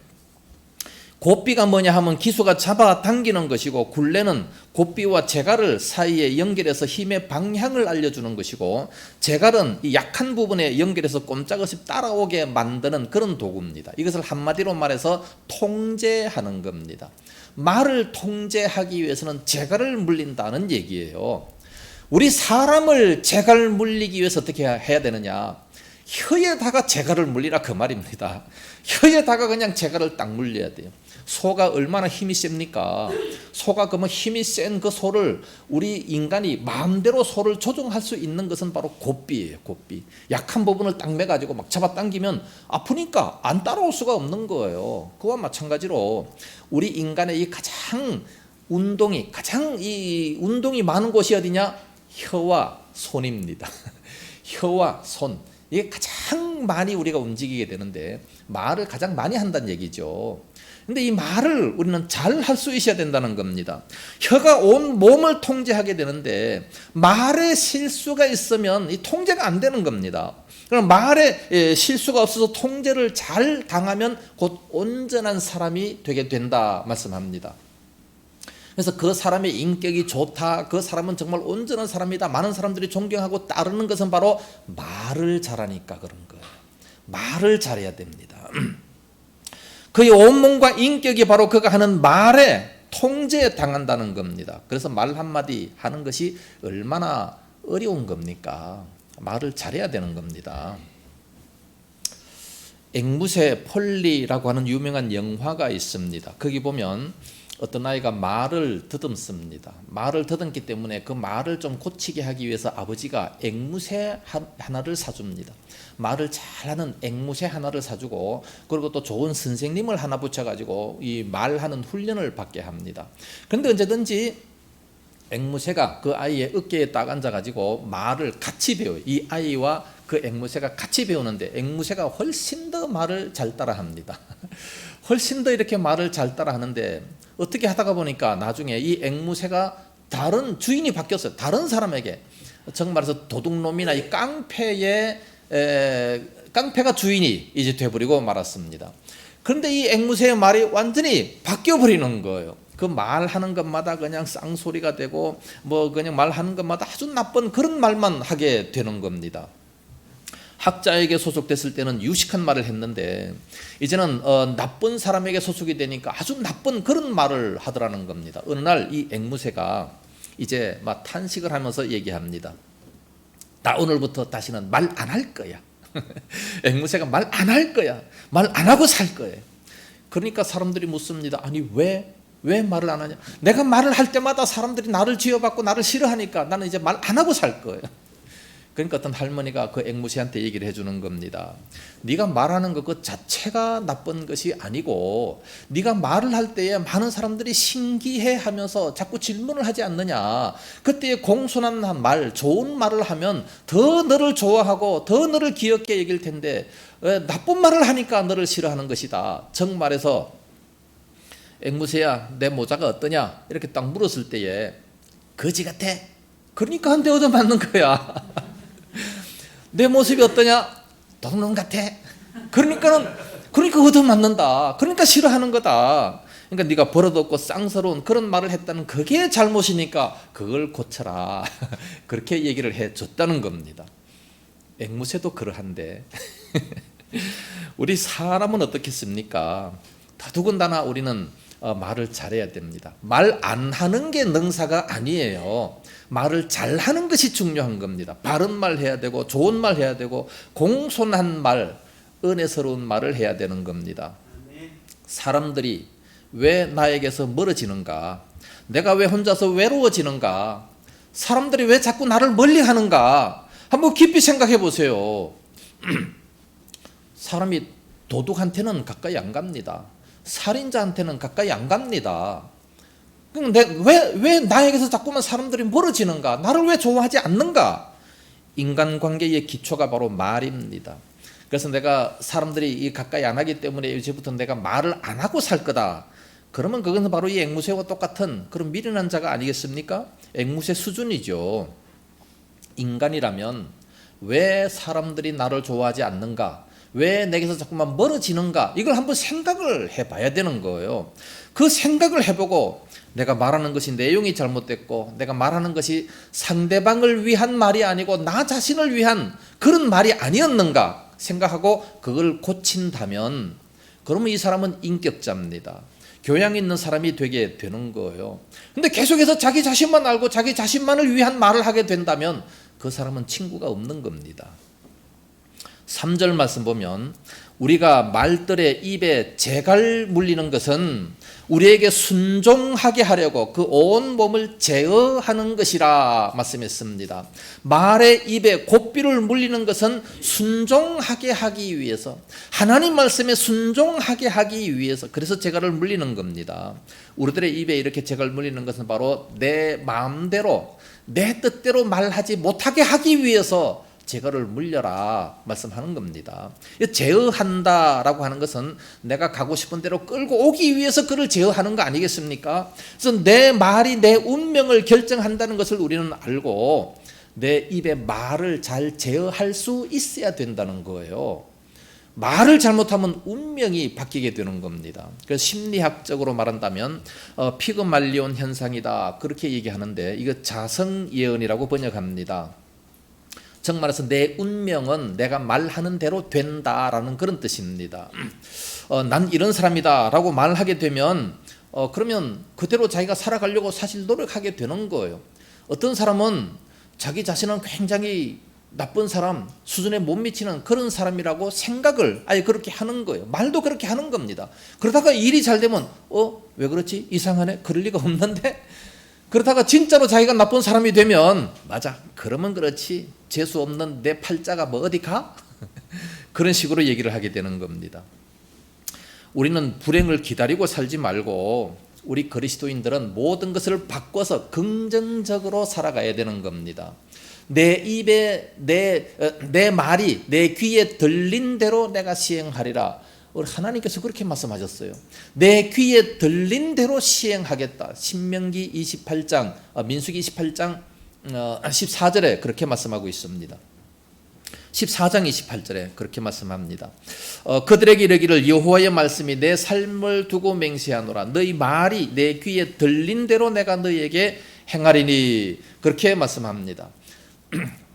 고삐가 뭐냐 하면 기수가 잡아당기는 것이고, 굴레는 고삐와 재갈을 사이에 연결해서 힘의 방향을 알려주는 것이고, 재갈은 이 약한 부분에 연결해서 꼼짝없이 따라오게 만드는 그런 도구입니다. 이것을 한마디로 말해서 통제하는 겁니다. 말을 통제하기 위해서는 재갈을 물린다는 얘기예요. 우리 사람을 재갈 물리기 위해서 어떻게 해야 되느냐? 혀에다가 재갈을 물리라 그 말입니다. 혀에다가 그냥 재갈을 딱 물려야 돼요. 소가 얼마나 힘이 셉니까? 소가 그러면 힘이 센 그 소를, 우리 인간이 마음대로 소를 조종할 수 있는 것은 바로 고삐예요. 고삐. 약한 부분을 딱 매가지고 막 잡아당기면 아프니까 안 따라올 수가 없는 거예요. 그와 마찬가지로 우리 인간의 이 가장 운동이 많은 곳이 어디냐? 혀와 손입니다. 혀와 손. 이게 가장 많이 우리가 움직이게 되는데, 말을 가장 많이 한다는 얘기죠. 근데 이 말을 우리는 잘 할 수 있어야 된다는 겁니다. 혀가 온 몸을 통제하게 되는데, 말에 실수가 있으면 이 통제가 안 되는 겁니다. 그럼 말에 실수가 없어서 통제를 잘 당하면 곧 온전한 사람이 되게 된다 말씀합니다. 그래서 그 사람의 인격이 좋다, 그 사람은 정말 온전한 사람이다, 많은 사람들이 존경하고 따르는 것은 바로 말을 잘하니까 그런 거예요. 말을 잘해야 됩니다. 그의 온몸과 인격이 바로 그가 하는 말에 통제당한다는 겁니다. 그래서 말 한마디 하는 것이 얼마나 어려운 겁니까? 말을 잘해야 되는 겁니다. 앵무새 폴리라고 하는 유명한 영화가 있습니다. 거기 보면 어떤 아이가 말을 더듬습니다. 말을 더듬기 때문에 그 말을 좀 고치게 하기 위해서 아버지가 앵무새 하나를 사줍니다. 말을 잘하는 앵무새 하나를 사주고, 그리고 또 좋은 선생님을 하나 붙여가지고 이 말하는 훈련을 받게 합니다. 그런데 언제든지 앵무새가 그 아이의 어깨에 딱 앉아가지고 말을 같이 배워요. 이 아이와 그 앵무새가 같이 배우는데 앵무새가 훨씬 더 말을 잘 따라합니다. 훨씬 더 이렇게 말을 잘 따라하는데, 어떻게 하다가 보니까 나중에 이 앵무새가 다른 주인이 바뀌었어요. 다른 사람에게. 정말해서 도둑놈이나 이 깡패가 주인이 이제 돼버리고 말았습니다. 그런데 이 앵무새의 말이 완전히 바뀌어버리는 거예요. 그 말하는 것마다 그냥 쌍소리가 되고, 그냥 말하는 것마다 아주 나쁜 그런 말만 하게 되는 겁니다. 학자에게 소속됐을 때는 유식한 말을 했는데, 이제는 나쁜 사람에게 소속이 되니까 아주 나쁜 그런 말을 하더라는 겁니다. 어느 날 이 앵무새가 이제 막 탄식을 하면서 얘기합니다. 나 오늘부터 다시는 말 안 할 거야. 앵무새가 말 안 할 거야. 말 안 하고 살 거예요. 그러니까 사람들이 묻습니다. 아니 왜 말을 안 하냐? 내가 말을 할 때마다 사람들이 나를 쥐어받고 나를 싫어하니까 나는 이제 말 안 하고 살 거예요. 그러니까 어떤 할머니가 그 앵무새한테 얘기를 해주는 겁니다. 네가 말하는 것 그 자체가 나쁜 것이 아니고, 네가 말을 할 때에 많은 사람들이 신기해하면서 자꾸 질문을 하지 않느냐. 그때에 공손한 말, 좋은 말을 하면 더 너를 좋아하고 더 너를 귀엽게 여길 텐데, 나쁜 말을 하니까 너를 싫어하는 것이다. 정말해서 앵무새야, 내 모자가 어떠냐? 이렇게 딱 물었을 때에 거지 같아. 그러니까 한 대 얻어 맞는 거야. 내 모습이 어떠냐? 도둑놈 같아. 그러니까 얻어 맞는다. 그러니까 싫어하는 거다. 그러니까 네가 버릇없고 쌍스러운 그런 말을 했다는 그게 잘못이니까 그걸 고쳐라. 그렇게 얘기를 해줬다는 겁니다. 앵무새도 그러한데 우리 사람은 어떻겠습니까? 더더군다나 우리는 말을 잘해야 됩니다. 말 안 하는 게 능사가 아니에요. 말을 잘하는 것이 중요한 겁니다. 바른 말 해야 되고, 좋은 말 해야 되고, 공손한 말, 은혜스러운 말을 해야 되는 겁니다. 사람들이 왜 나에게서 멀어지는가? 내가 왜 혼자서 외로워지는가? 사람들이 왜 자꾸 나를 멀리하는가? 한번 깊이 생각해 보세요. 사람이 도둑한테는 가까이 안 갑니다. 살인자한테는 가까이 안 갑니다. 그럼 왜 나에게서 자꾸만 사람들이 멀어지는가? 나를 왜 좋아하지 않는가? 인간관계의 기초가 바로 말입니다. 그래서 내가 사람들이 이 가까이 안 하기 때문에 이제부터 내가 말을 안 하고 살 거다. 그러면 그것은 바로 이 앵무새와 똑같은 그런 미련한 자가 아니겠습니까? 앵무새 수준이죠. 인간이라면 왜 사람들이 나를 좋아하지 않는가? 왜 내게서 자꾸만 멀어지는가? 이걸 한번 생각을 해봐야 되는 거예요. 그 생각을 해보고 내가 말하는 것이 내용이 잘못됐고 내가 말하는 것이 상대방을 위한 말이 아니고 나 자신을 위한 그런 말이 아니었는가 생각하고 그걸 고친다면 그러면 이 사람은 인격자입니다. 교양 있는 사람이 되게 되는 거예요. 근데 계속해서 자기 자신만 알고 자기 자신만을 위한 말을 하게 된다면 그 사람은 친구가 없는 겁니다. 3절 말씀 보면 우리가 말들의 입에 재갈 물리는 것은 우리에게 순종하게 하려고 그 온 몸을 제어하는 것이라 말씀했습니다. 말의 입에 고삐를 물리는 것은 순종하게 하기 위해서, 하나님 말씀에 순종하게 하기 위해서, 그래서 재갈을 물리는 겁니다. 우리들의 입에 이렇게 재갈 물리는 것은 바로 내 마음대로 내 뜻대로 말하지 못하게 하기 위해서 제거를 물려라 말씀하는 겁니다. 제어한다라고 하는 것은 내가 가고 싶은 대로 끌고 오기 위해서 그를 제어하는 거 아니겠습니까? 그래서 내 말이 내 운명을 결정한다는 것을 우리는 알고 내 입의 말을 잘 제어할 수 있어야 된다는 거예요. 말을 잘못하면 운명이 바뀌게 되는 겁니다. 그래서 심리학적으로 말한다면 피그말리온 현상이다 그렇게 얘기하는데 이거 자성예언이라고 번역합니다. 정 말해서 내 운명은 내가 말하는 대로 된다라는 그런 뜻입니다. 난 이런 사람이다 라고 말하게 되면 그러면 그대로 자기가 살아가려고 사실 노력하게 되는 거예요. 어떤 사람은 자기 자신은 굉장히 나쁜 사람 수준에 못 미치는 그런 사람이라고 생각을 아예 그렇게 하는 거예요. 말도 그렇게 하는 겁니다. 그러다가 일이 잘 되면 왜 그렇지? 이상하네? 그럴 리가 없는데? 그러다가 진짜로 자기가 나쁜 사람이 되면 맞아 그러면 그렇지 재수 없는 내 팔자가 뭐 어디 가? 그런 식으로 얘기를 하게 되는 겁니다. 우리는 불행을 기다리고 살지 말고 우리 그리스도인들은 모든 것을 바꿔서 긍정적으로 살아가야 되는 겁니다. 내 입에 내 말이 내 귀에 들린 대로 내가 시행하리라. 우리 하나님께서 그렇게 말씀하셨어요. 내 귀에 들린 대로 시행하겠다. 신명기 28장, 민수기 28장 14절에 그렇게 말씀하고 있습니다. 14장 28절에 그렇게 말씀합니다. 그들에게 이르기를 여호와의 말씀이 내 삶을 두고 맹세하노라. 너희 말이 내 귀에 들린 대로 내가 너희에게 행하리니 그렇게 말씀합니다.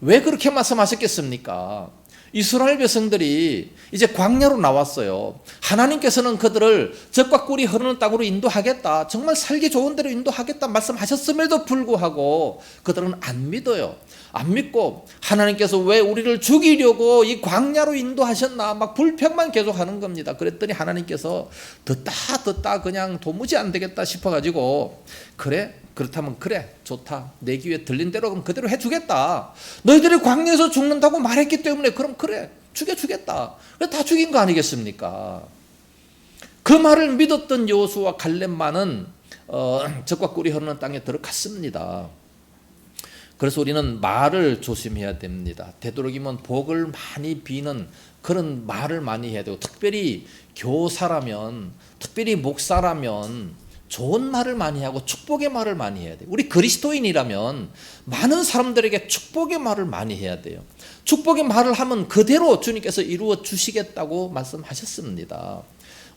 왜 그렇게 말씀하셨겠습니까? 이스라엘 백성들이 이제 광야로 나왔어요. 하나님께서는 그들을 젖과 꿀이 흐르는 땅으로 인도하겠다. 정말 살기 좋은 데로 인도하겠다 말씀하셨음에도 불구하고 그들은 안 믿어요. 안 믿고 하나님께서 왜 우리를 죽이려고 이 광야로 인도하셨나 막 불평만 계속 하는 겁니다. 그랬더니 하나님께서 듣다 그냥 도무지 안 되겠다 싶어가지고 그렇다면 그래 좋다 내 귀에 들린 대로 그럼 그대로 해주겠다. 너희들이 광야에서 죽는다고 말했기 때문에 그럼 그래 죽여주겠다. 다 죽인 거 아니겠습니까? 그 말을 믿었던 여호수아와 갈렙만은 젖과 꿀이 흐르는 땅에 들어갔습니다. 그래서 우리는 말을 조심해야 됩니다. 되도록이면 복을 많이 비는 그런 말을 많이 해야 되고 특별히 교사라면 특별히 목사라면 좋은 말을 많이 하고 축복의 말을 많이 해야 돼요. 우리 그리스도인이라면 많은 사람들에게 축복의 말을 많이 해야 돼요. 축복의 말을 하면 그대로 주님께서 이루어 주시겠다고 말씀하셨습니다.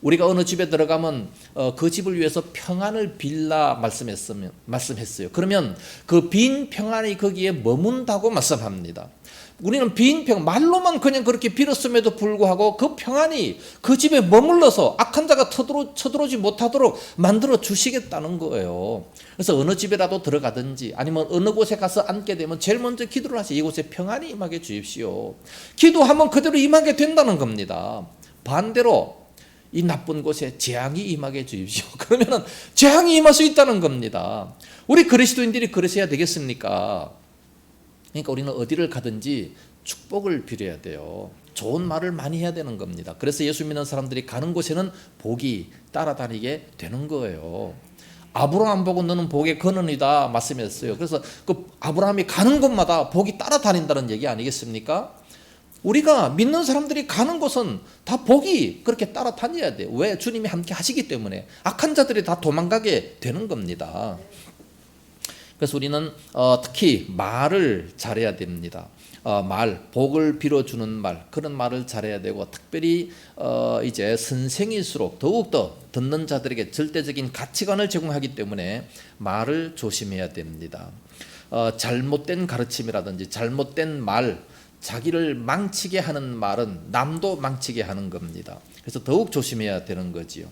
우리가 어느 집에 들어가면 그 집을 위해서 평안을 빌라 말씀했어요. 그러면 그 빈 평안이 거기에 머문다고 말씀합니다. 우리는 빈 평안, 말로만 그냥 그렇게 빌었음에도 불구하고 그 평안이 그 집에 머물러서 악한 자가 쳐들어오지 못하도록 만들어 주시겠다는 거예요. 그래서 어느 집에라도 들어가든지 아니면 어느 곳에 가서 앉게 되면 제일 먼저 기도를 하세요. 이곳에 평안이 임하게 주십시오. 기도하면 그대로 임하게 된다는 겁니다. 반대로 이 나쁜 곳에 재앙이 임하게 해 주십시오. 그러면은 재앙이 임할 수 있다는 겁니다. 우리 그리스도인들이 그러셔야 되겠습니까? 그러니까 우리는 어디를 가든지 축복을 빌어야 돼요. 좋은 말을 많이 해야 되는 겁니다. 그래서 예수 믿는 사람들이 가는 곳에는 복이 따라다니게 되는 거예요. 아브라함 보고 너는 복의 근원이다 말씀했어요. 그래서 그 아브라함이 가는 곳마다 복이 따라다닌다는 얘기 아니겠습니까? 우리가 믿는 사람들이 가는 곳은 다 복이 그렇게 따라다녀야 돼요. 왜? 주님이 함께 하시기 때문에. 악한 자들이 다 도망가게 되는 겁니다. 그래서 우리는 특히 말을 잘해야 됩니다. 복을 빌어주는 말, 그런 말을 잘해야 되고, 특별히 이제 선생일수록 더욱더 듣는 자들에게 절대적인 가치관을 제공하기 때문에 말을 조심해야 됩니다. 잘못된 가르침이라든지 잘못된 말, 자기를 망치게 하는 말은 남도 망치게 하는 겁니다. 그래서 더욱 조심해야 되는 거지요.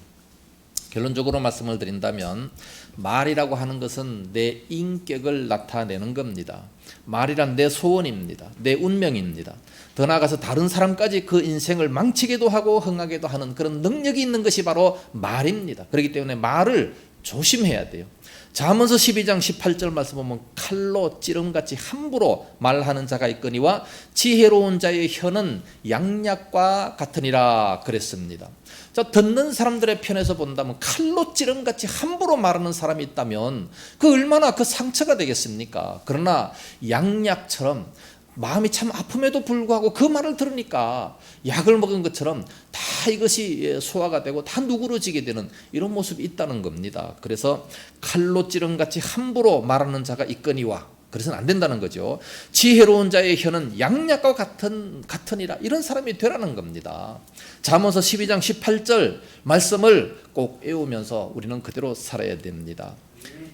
결론적으로 말씀을 드린다면 말이라고 하는 것은 내 인격을 나타내는 겁니다. 말이란 내 소원입니다. 내 운명입니다. 더 나아가서 다른 사람까지 그 인생을 망치게도 하고 흥하게도 하는 그런 능력이 있는 것이 바로 말입니다. 그렇기 때문에 말을 조심해야 돼요. 잠언서 12장 18절 말씀 보면 칼로 찌름같이 함부로 말하는 자가 있거니와 지혜로운 자의 혀는 양약과 같으니라 그랬습니다. 자, 듣는 사람들의 편에서 본다면 칼로 찌름같이 함부로 말하는 사람이 있다면 그 얼마나 그 상처가 되겠습니까? 그러나 양약처럼 마음이 참 아픔에도 불구하고 그 말을 들으니까 약을 먹은 것처럼 다 이것이 소화가 되고 다 누그러지게 되는 이런 모습이 있다는 겁니다. 그래서 칼로 찌름같이 함부로 말하는 자가 있거니와, 그래서는 안 된다는 거죠. 지혜로운 자의 혀는 양약과 같으니라, 이런 사람이 되라는 겁니다. 잠언서 12장 18절 말씀을 꼭 외우면서 우리는 그대로 살아야 됩니다.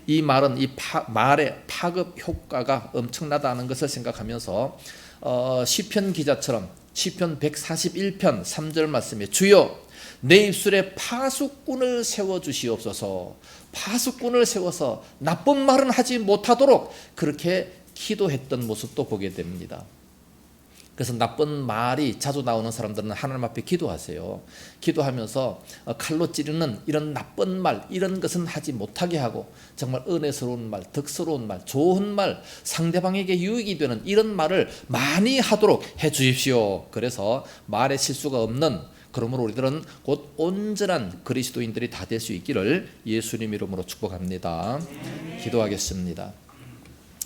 이 말은 말의 파급 효과가 엄청나다는 것을 생각하면서 시편 기자처럼 시편 141편 3절 말씀에 주여 내 입술에 파수꾼을 세워주시옵소서, 파수꾼을 세워서 나쁜 말은 하지 못하도록 그렇게 기도했던 모습도 보게 됩니다. 그래서 나쁜 말이 자주 나오는 사람들은 하나님 앞에 기도하세요. 기도하면서 칼로 찌르는 이런 나쁜 말, 이런 것은 하지 못하게 하고 정말 은혜스러운 말, 덕스러운 말, 좋은 말, 상대방에게 유익이 되는 이런 말을 많이 하도록 해 주십시오. 그래서 말에 실수가 없는, 그러므로 우리들은 곧 온전한 그리스도인들이 다 될 수 있기를 예수님 이름으로 축복합니다. 기도하겠습니다.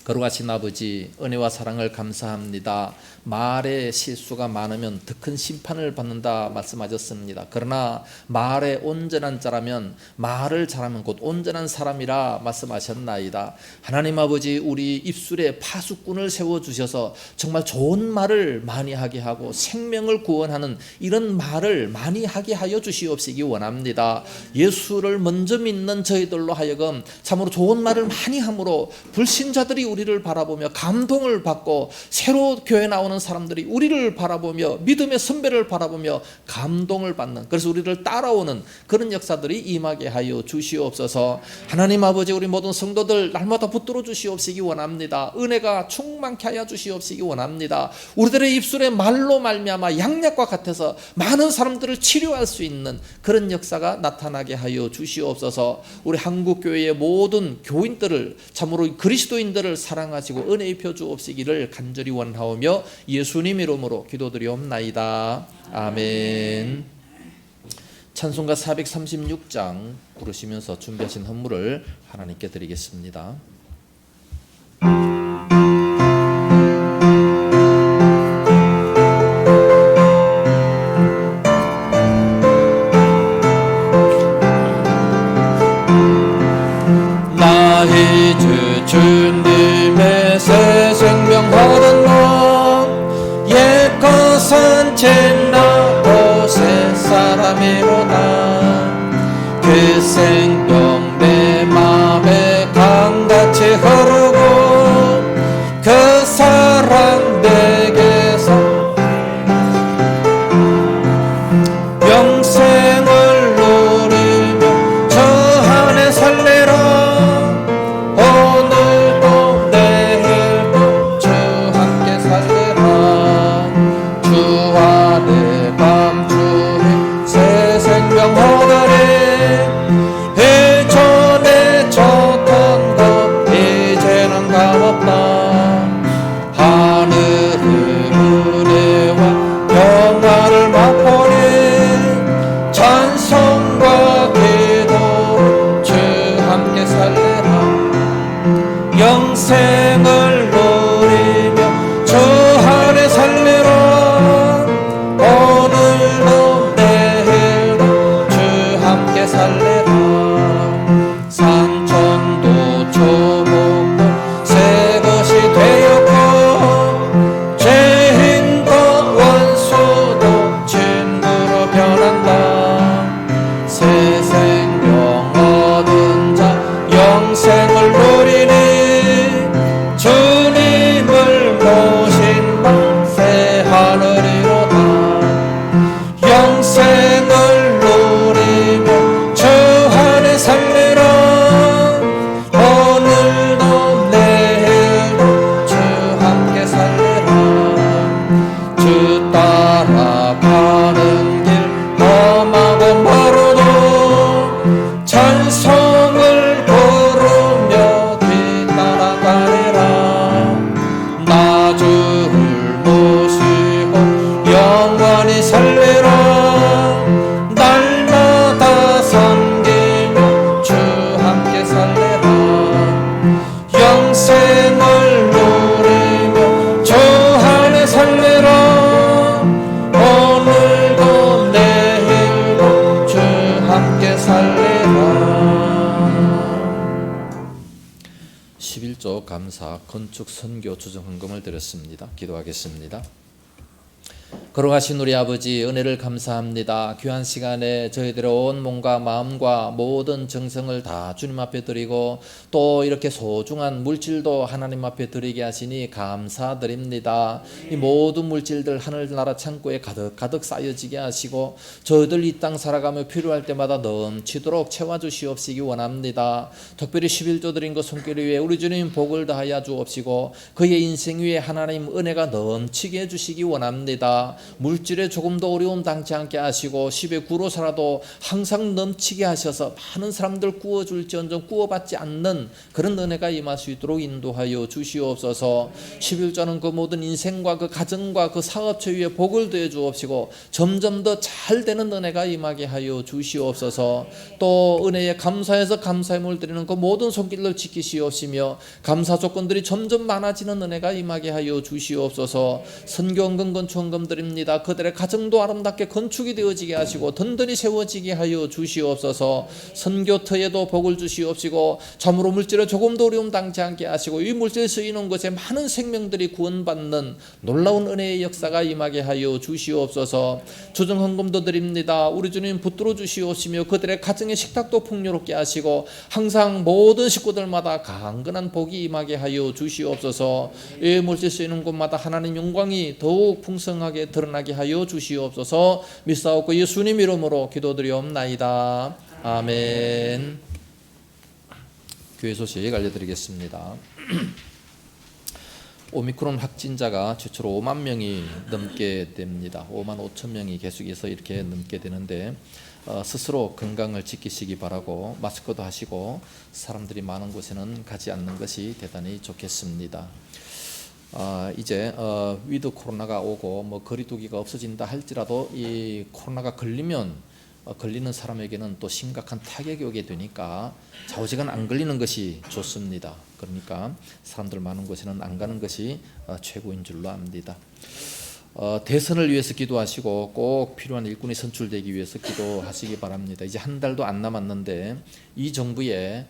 거룩하신 아버지, 은혜와 사랑을 감사합니다. 말에 실수가 많으면 더 큰 심판을 받는다 말씀하셨습니다. 그러나 말에 온전한 자라면, 말을 잘하면 곧 온전한 사람이라 말씀하셨나이다. 하나님 아버지, 우리 입술에 파수꾼을 세워주셔서 정말 좋은 말을 많이 하게 하고 생명을 구원하는 이런 말을 많이 하게 하여 주시옵시기 원합니다. 예수를 먼저 믿는 저희들로 하여금 참으로 좋은 말을 많이 함으로 불신자들이 우리를 바라보며 감동을 받고, 새로 교회 나오는 사람들이 우리를 바라보며 믿음의 선배를 바라보며 감동을 받는, 그래서 우리를 따라오는 그런 역사들이 임하게 하여 주시옵소서. 하나님 아버지, 우리 모든 성도들 날마다 붙들어 주시옵시기 원합니다. 은혜가 충만케 하여 주시옵시기 원합니다. 우리들의 입술에 말로 말미암아 양약과 같아서 많은 사람들을 치료할 수 있는 그런 역사가 나타나게 하여 주시옵소서. 우리 한국교회의 모든 교인들을, 참으로 그리스도인들을 사랑하시고 은혜 입혀 주옵시기를 간절히 원하오며 예수님 이름으로 기도드리옵나이다. 아멘. 찬송가 436장 부르시면서 준비하신 헌물을 하나님께 드리겠습니다. 나의 주 주님의 새 생명 얻은 몸, 옛 것은 지나고 새 사람이로다. 그 생명 내 맘에 강같이 흐르고 그 사랑 내게서 영생을 누리며 저 안에 살리라. 오늘도 내일도 주 함께 살리라. 주 안에 감주히 새 생명 원망하더니 예전에 쳤던 것 이제는 다없다. 하늘의 은혜와 영화를 맛보니 찬송과 기도 주 함께 살래라. 영생을 누리며 주 안에 살래라. 오늘도 내일도 주 함께 살래라. 산천도 조목도 새 것이 되었고 죄인도 원수도 친구로 변한다. 새 생명 얻은 자 영생을 누리니 주님을 모신 바 새 하늘이로다. 영생을 누리며 주 안에 살리라. 오늘도 내일도 주 함께 살리라. 주 따라가는 길 험하고 멀어도 찬송을 부르며 뒤따라가리라. 나 주를 모시고 영원히 살리라. 날마다 섬기며 주 함께 살리라. 영생을 누리며 주 안에 살리라. 오늘도 내일도 주 함께 살리라. 11조 감사 건축 선교 주정 헌금을 드렸습니다. 기도하겠습니다. 거룩하신 우리 아버지, 은혜를 감사합니다. 귀한 시간에 저희들의 온 몸과 마음과 모든 정성을 다 주님 앞에 드리고 또 이렇게 소중한 물질도 하나님 앞에 드리게 하시니 감사드립니다. 이 모든 물질들 하늘나라 창고에 가득 쌓여지게 하시고 저희들 이 땅 살아가며 필요할 때마다 넘치도록 채워주시옵시기 원합니다. 특별히 11조 드린 것 손길 위에 우리 주님 복을 다하여 주옵시고 그의 인생 위에 하나님 은혜가 넘치게 해주시기 원합니다. 물질에 조금도 어려움 당치 않게 하시고 10의 9로 살아도 항상 넘치게 하셔서 많은 사람들 구워줄지언정 구워받지 않는 그런 은혜가 임할 수 있도록 인도하여 주시옵소서. 11조는 그 모든 인생과 그 가정과 그 사업체 위에 복을 더해 주옵시고 점점 더 잘 되는 은혜가 임하게 하여 주시옵소서. 또 은혜에 감사해서 감사의 물 드리는 그 모든 손길을 지키시옵시며 감사 조건들이 점점 많아지는 은혜가 임하게 하여 주시옵소서. 선교 헌금 건축 헌금 드립니다. 그들의 가정도 아름답게 건축이 되어지게 하시고 든든히 세워지게 하여 주시옵소서. 선교터에도 복을 주시옵시고 참으로 물질에 조금도 어려움 당치 않게 하시고 이 물질 쓰이는 것에 많은 생명들이 구원받는 놀라운 은혜의 역사가 임하게 하여 주시옵소서. 주정 헌금도 드립니다. 우리 주님 붙들어 주시옵시며 그들의 가정의 식탁도 풍요롭게 하시고 항상 모든 식구들마다 강건한 복이 임하게 하여 주시옵소서. 이 물질 쓰이는 곳마다 하나님 영광이 더욱 풍성하게 드러나게 하여 주시옵소서. 믿사옵고 예수님 이름으로 기도드리옵나이다. 아멘. 교회 소식 알려드리겠습니다. 오미크론 확진자가 최초로 5만 명이 넘게 됩니다. 5만 5천 명이 계속해서 이렇게 넘게 되는데 스스로 건강을 지키시기 바라고 마스크도 하시고 사람들이 많은 곳에는 가지 않는 것이 대단히 좋겠습니다. 이제 위드 코로나가 오고 뭐 거리두기가 없어진다 할지라도 이 코로나가 걸리면 걸리는 사람에게는 또 심각한 타격이 오게 되니까 좌우지간 안 걸리는 것이 좋습니다. 그러니까 사람들 많은 곳에는 안 가는 것이 최고인 줄로 압니다. 대선을 위해서 기도하시고 꼭 필요한 일꾼이 선출되기 위해서 기도하시기 바랍니다. 이제 한 달도 안 남았는데 이 정부에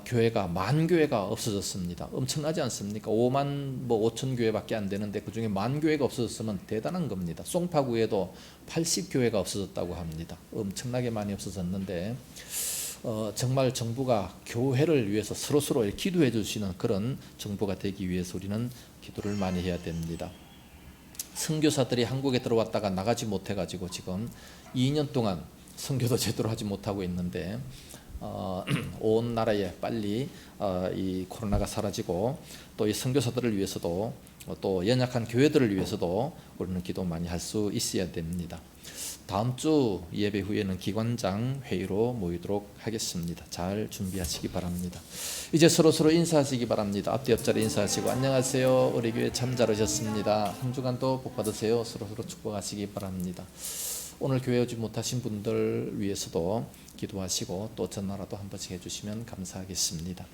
교회가 만 교회가 없어졌습니다. 엄청나지 않습니까? 5만 5천 교회밖에 안 되는데 그 중에 만 교회가 없어졌으면 대단한 겁니다. 송파구에도 80교회가 없어졌다고 합니다. 엄청나게 많이 없어졌는데 정말 정부가 교회를 위해서 서로 기도해 주시는 그런 정부가 되기 위해서 우리는 기도를 많이 해야 됩니다. 선교사들이 한국에 들어왔다가 나가지 못해가지고 지금 2년 동안 선교도 제대로 하지 못하고 있는데 온 나라에 빨리 이 코로나가 사라지고 또 이 선교사들을 위해서도 또 연약한 교회들을 위해서도 우리는 기도 많이 할 수 있어야 됩니다. 다음 주 예배 후에는 기관장 회의로 모이도록 하겠습니다. 잘 준비하시기 바랍니다. 이제 서로 인사하시기 바랍니다. 앞뒤 옆자리 인사하시고 안녕하세요. 우리 교회 참 잘 오셨습니다. 한 주간도 복 받으세요. 서로 축복하시기 바랍니다. 오늘 교회 오지 못하신 분들 위해서도 기도하시고 또 전화라도 한 번씩 해주시면 감사하겠습니다.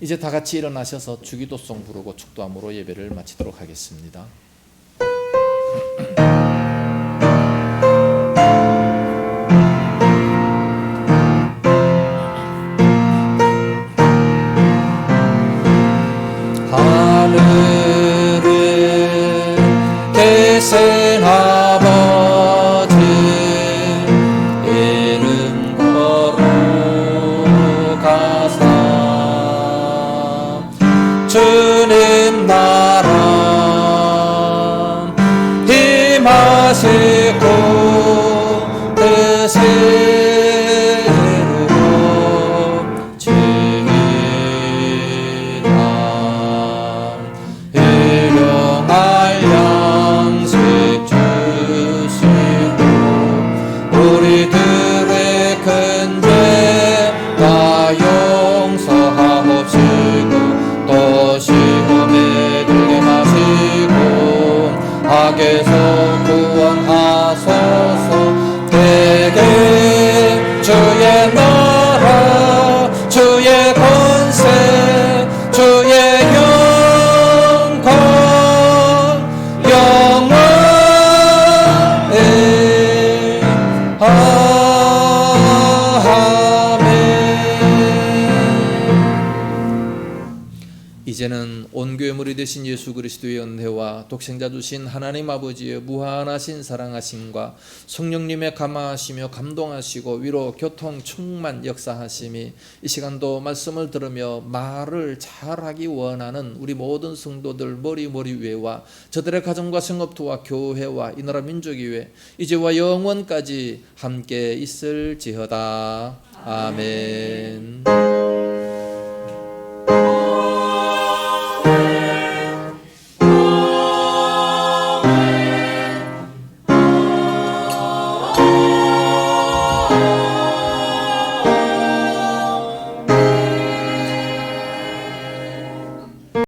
이제 다 같이 일어나셔서 주기도송 부르고 축도함으로 예배를 마치도록 하겠습니다. 하늘에 계신 아버지 이름 거룩하사 주님 나라 임하시고 뜻을 이루고 일용할 양식 주시고 우리들의 큰 죄 다 용서하옵시고 또 시험에 들게 마시고 악에서 구원하소서. 대개 주의 나라 주의 권세 주의 영광 영원히 아멘. 이제는 온 교회 물이 되신 예수 그리스도의 은혜와 독생자 주신 하나님 아버지의 무한하신 사랑하심과 성령님의 감화하시며 감동하시고 위로 교통 충만 역사하심이 이 시간도 말씀을 들으며 말을 잘하기 원하는 우리 모든 성도들 머리 위에와 저들의 가정과 성업토와 교회와 이 나라 민족이 위에 이제와 영원까지 함께 있을지어다. 아멘.